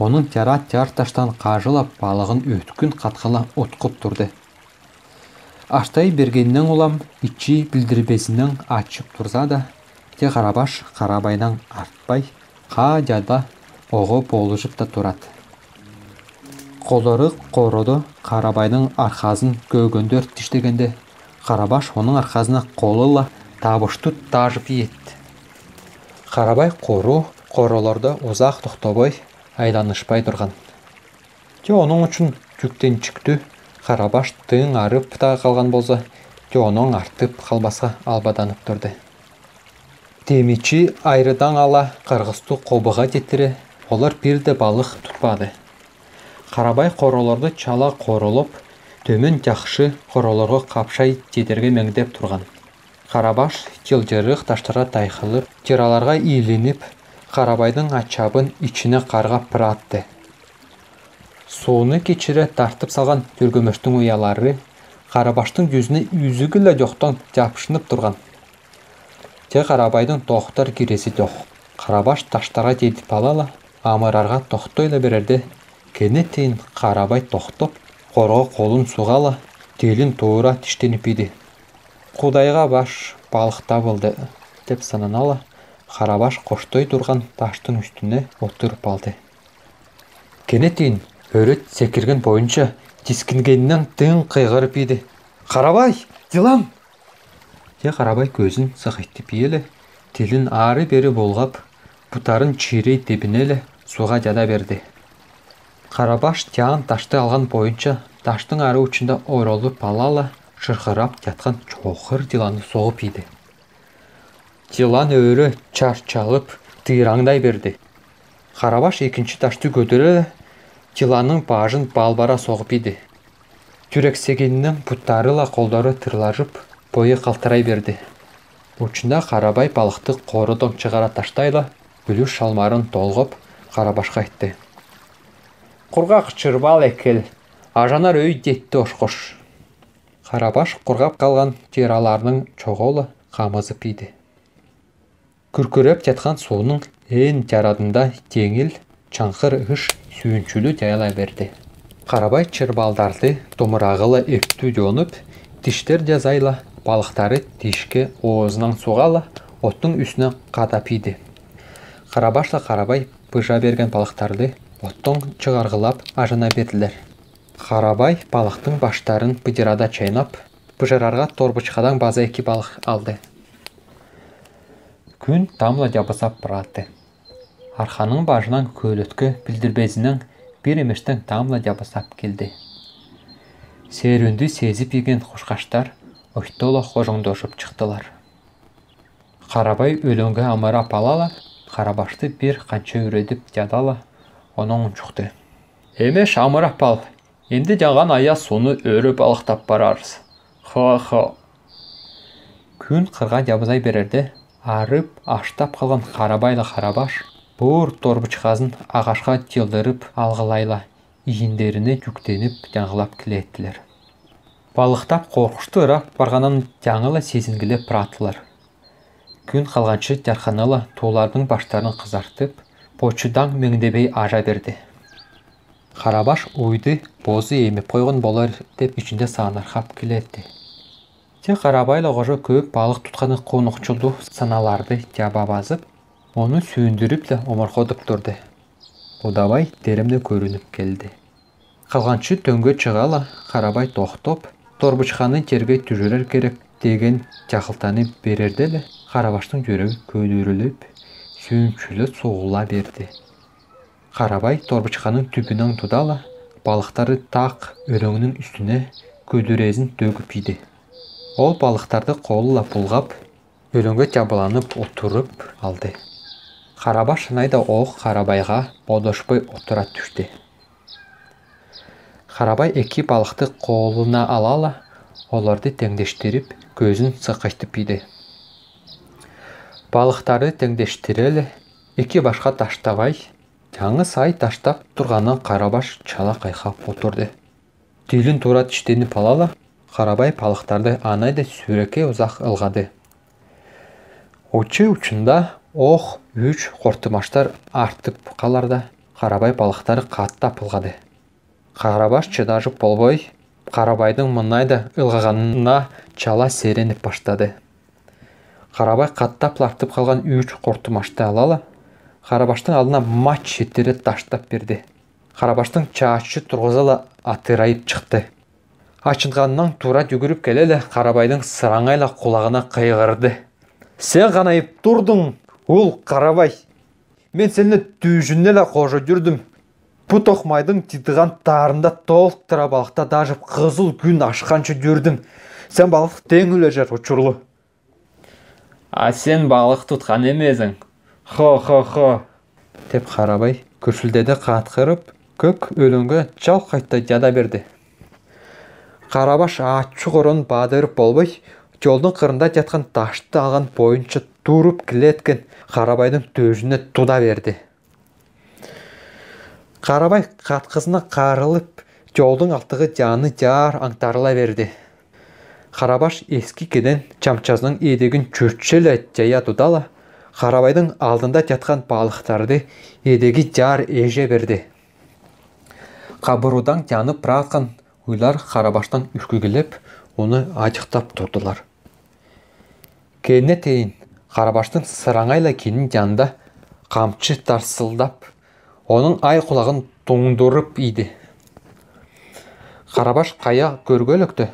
оның жар таштан қажылап балығын өткін қатқыла отқып тұрды. Аштай бергеннен улам, ичи білдірбесінен açып тұрса да, те Қарабаш Қарабайдан артпай, қа жада оғы болышып та тұрады. Қолдары қороды Қарабайдың арқазын көгендер тіштегенде, Қарабаш оның арқазына қолыла табышты тажып етті. Қарабай қороларды ұзақ тоқтабай айланышпай тұрған. Те оның үшін жүктен шықты, Қарабаш тың арып та қалған болса, те оның артып қалбасқа албаданып тұрды. Темечі айрыдан ала қырғысты қобыға жеттірі, олар бірді балық тұтпады. Қарабай қороларды чала қорылып, төмен жақшы қороларға қапшай жетерге меңдеп тұрған. Қарабаш жылжырық таштара тайқылып, жыраларға иеленіп, Қарабайдың ачабын içine қарғап пыратты. Соны кечірі тартып салған түргөмөштің ұялары Қарабаштың жүзіне үзігілі жоқтан жапшынып тұрған. Те Қарабайдың тоқтар киресі жоқ. Қарабаш таштарға жетіп алала, амырарға тоқтойлы берерді. Кенеттен Қарабай тоқтып, қорға қолын суғала, телін туыра тіштеніп еді. Құдайға баш балықта болды, деп сананала, Қарабаш қоштой тұрған таштың үстіне отырып алды. Кенеттен өрет секірген бойынша тескінгеннен тың қайғырып еді. Қарабай, жылам! Те Қарабай көзін сықайтып елі, телін ары бері болғап, бұтарын чирей тебінелі суға жада берді. Қарабаш тян ташты алған бойынша таштың ары ұшында оролып алала, шырқырап жатқан чоқыр жыланы соғып еді. Жылан өрі чарчалып, тыйраңдай берді. Қарабаш екінші ташты көтерді, жыланның бажын балбара соғып еді. Түрексегеннің бұттарыла қолдары тырлажып, бойы қалтырай берді. Ұшында Қарабай балықты қорыдан шығара таштайла, бүлі шалмарын толғып, Қарабашқа айтты. Құрғақ чырбал әкел, ажанар өй детті ошқош. Қарабаш құрғап қалған жераларының чоғолы қамызып еді. Күркіреп жатқан суының ең жарадында теңіл, чаңқыр үш сүйіншілі жайылай берді. Қарабай чырбалдарды томырағылы өпті жонып, тіштер жазайла, балықтары тишке оғызынан соғала, оттың үстіне қадап еді. Қарабашла Қарабай бұжа берген балықтарды оттың шығарғылап ажына берділер. Қарабай балықтың баштарын бұдырада чайнап, бұжырарға торбышқадан база екі балық алды. Күн тамла жабысап бұрады. Арқаның бажынан көліткі білдірбезінің бір емештің тамла жабысап келді. Серөнді сезіп еген құшқаштар өйттолы қожыңдошып шықтылар. Қарабай өліңгі амыра палала, Қарабашты бір қанша үредіп жадала, оның ұншықты. Емеш амыра пал, енді жаңған ая соны өрі балықтап барарыз. Хо-хо. Күн қырға жабызай берерді, арып, аштап қалған Қарабайлы Қарабаш, бұр торбычқазын ағашқа телдіріп алғылайла, иіндеріне жүктеніп жаңғылап кілеттілер. Балықтап қорқыштырақ барғанын жаңылы сезінгілеп пыратылар. Күн қалғаншы жарқанылы тулардың баштарын қызартып, почудан меңдебей ажа берді. Қарабаш уйды бозы емеп қойған болар деп ішінде сағынарқап келеді. Те Қарабайлы ғожа көп балық тұтқаны қонықчылды саналарды жаба базып, оны сүйіндіріп омырқодып тұрды. Удабай теремді көрініп келді. Қалғаншы төңге шығала Қарабай тоқтоп, торбычқаны терге түжірер керек деген жақылтаны берерделі, Қарабаштың жүрегі көдіріліп, сүйіншілі соғыла берді. Қарабай торбычқаның түбінің тұдала, балықтары тақ өріңнің үстіне көдірезін төгіп еді. Ол балықтарды қолыла пұлғап, өріңге жабыланып отырып алды. Қарабаш шынайда оқ Қарабайға бодошпай отыра түшті. Қарабай екі балықты қолына алала, оларды теңдештіріп, көзін сықайтып еді. Балықтарды теңдештірелі, екі башқа таштабай, жаңы сай таштап тұрғаннан Қарабаш чала қайқап отырды. Түйілін тура түштеніп алала, Қарабай балықтарды анайды сүреке ұзақ ылғады. Очы ұчында оқ үш қортымаштар артып қаларда, Қарабай балықтары қаттап ылғады. Қарабаш чыдажып болбой, Қарабайдың мұнайда ылғағанына чала сереніп баштады. Қарабай қаттап лартып қалған үш қортымашты алала, Қарабаштың алдына мач шеттері таштап берді. Қарабаштың чашы тұрғызала атырайып шықты. Ачынғаннан тура жүгіріп келелі, Қарабайдың сыраңайла құлағына қайғырды. Сен ғанайып тұрдың, ол Қарабай. Мен сені түйжіннелі қожа жүрдім. Бұ тоқмайдың титіған тарында толықтыра балықта дажып қызыл күн ашқаншы жүрдім. Сен балық теңілі жар ұчырлы. А сен балық тұтқан емезің. Хо. Деп Қарабай күршілдеді қатқырып, көк өліңгі жал қайтта жада берді. Қарабаш ачы құрын бадырып болбай, жолдың қырында жатқан ташты алған бойынша тұрып кілеткен Қарабайдың төжіне туда берді. Қарабай қатқызына қарылып, жолдың алтығы жаны жар аңтарыла берді. Қарабаш ескі кеден чамчазының едегін чөртшелі жая тұдала, Қарабайдың алдында жатқан балықтарды едегі жар еже берді. Қабырудан жанып пыратқан ойлар Қарабаштан үркігілеп, оны ажықтап тұрдылар. Кенне тейін Қарабаштың сыраңайла кенін жанында қамчы тарсылдап, оның ай құлағын туңдырып иді. Қарабаш қая көргөлікті.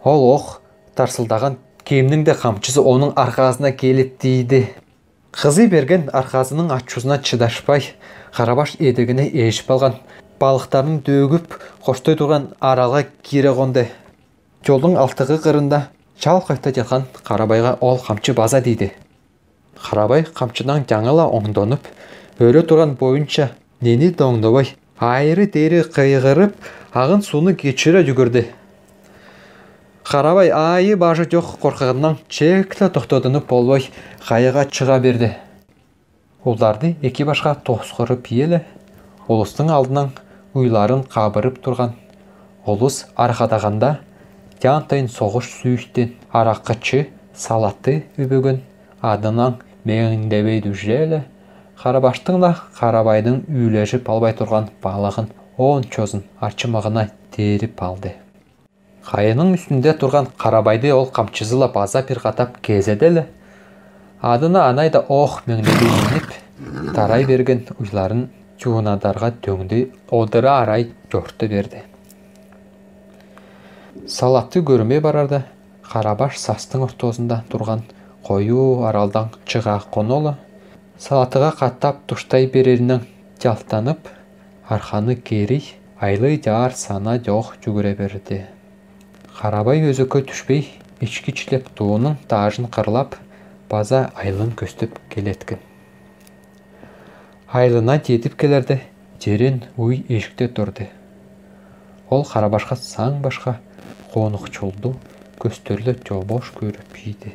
Ол оқ тарсылдаған кемнің де қамчысы оның арқасына келіп дейді. Қызы берген арқасының ачузына чыдашпай, Қарабаш едігіне ешіп алған балықтарын дөгіп, қоштой тұрған аралға кері қонды. Жолдың алтығы қырында шал қайта жатқан Қарабайға ол қамчы база дейді. Қарабай қамчыдан жаңыла оңдонып, өрі тұрған бойынша нені доңдабай, айыры дері қайғырып, ағын суны кечірі жүгірді. Қарабай айы бажы жоқ қорқығынан чеклі тоқтадынып болбай, қайыға шыға берді. Оларды екі башқа тоқсқырып елі, олыстың алдынан ұйларын қабырып тұрған. Олыс арқадағанда, жантайын соғыш сүйіштен араққычы салатты өбөгін адынан меңдебейді жέλі, Қарабаштың да Қарабайдың үйлежіп албай тұрған балығын он чозын арчымағына теріп алды. Қайының үстінде тұрған Қарабайды ол қамчызыла база пирғатап кезеделі. Адына анайда оқ меңдебейініп, тарай берген ұйларын жуынадарға дөңді одыра арай жорты берді. Салатты көрме барарда, Қарабаш састың ортозында тұрған қою аралдан чыға қонолы, салатыға қаттап тұштай берерінің жалтанып, арқаны кері, айлы жар сана жоқ жүгіре берді. Қарабай өзі көй түшпей, ішкічлеп туының тажын қырлап, база айлын көстіп келеткен. Айлына жетіп келерді, жерен уй ешікте тұрды. Ол Қарабашқа саң башқа қонық чолды, көстерлі жобош көріп еді.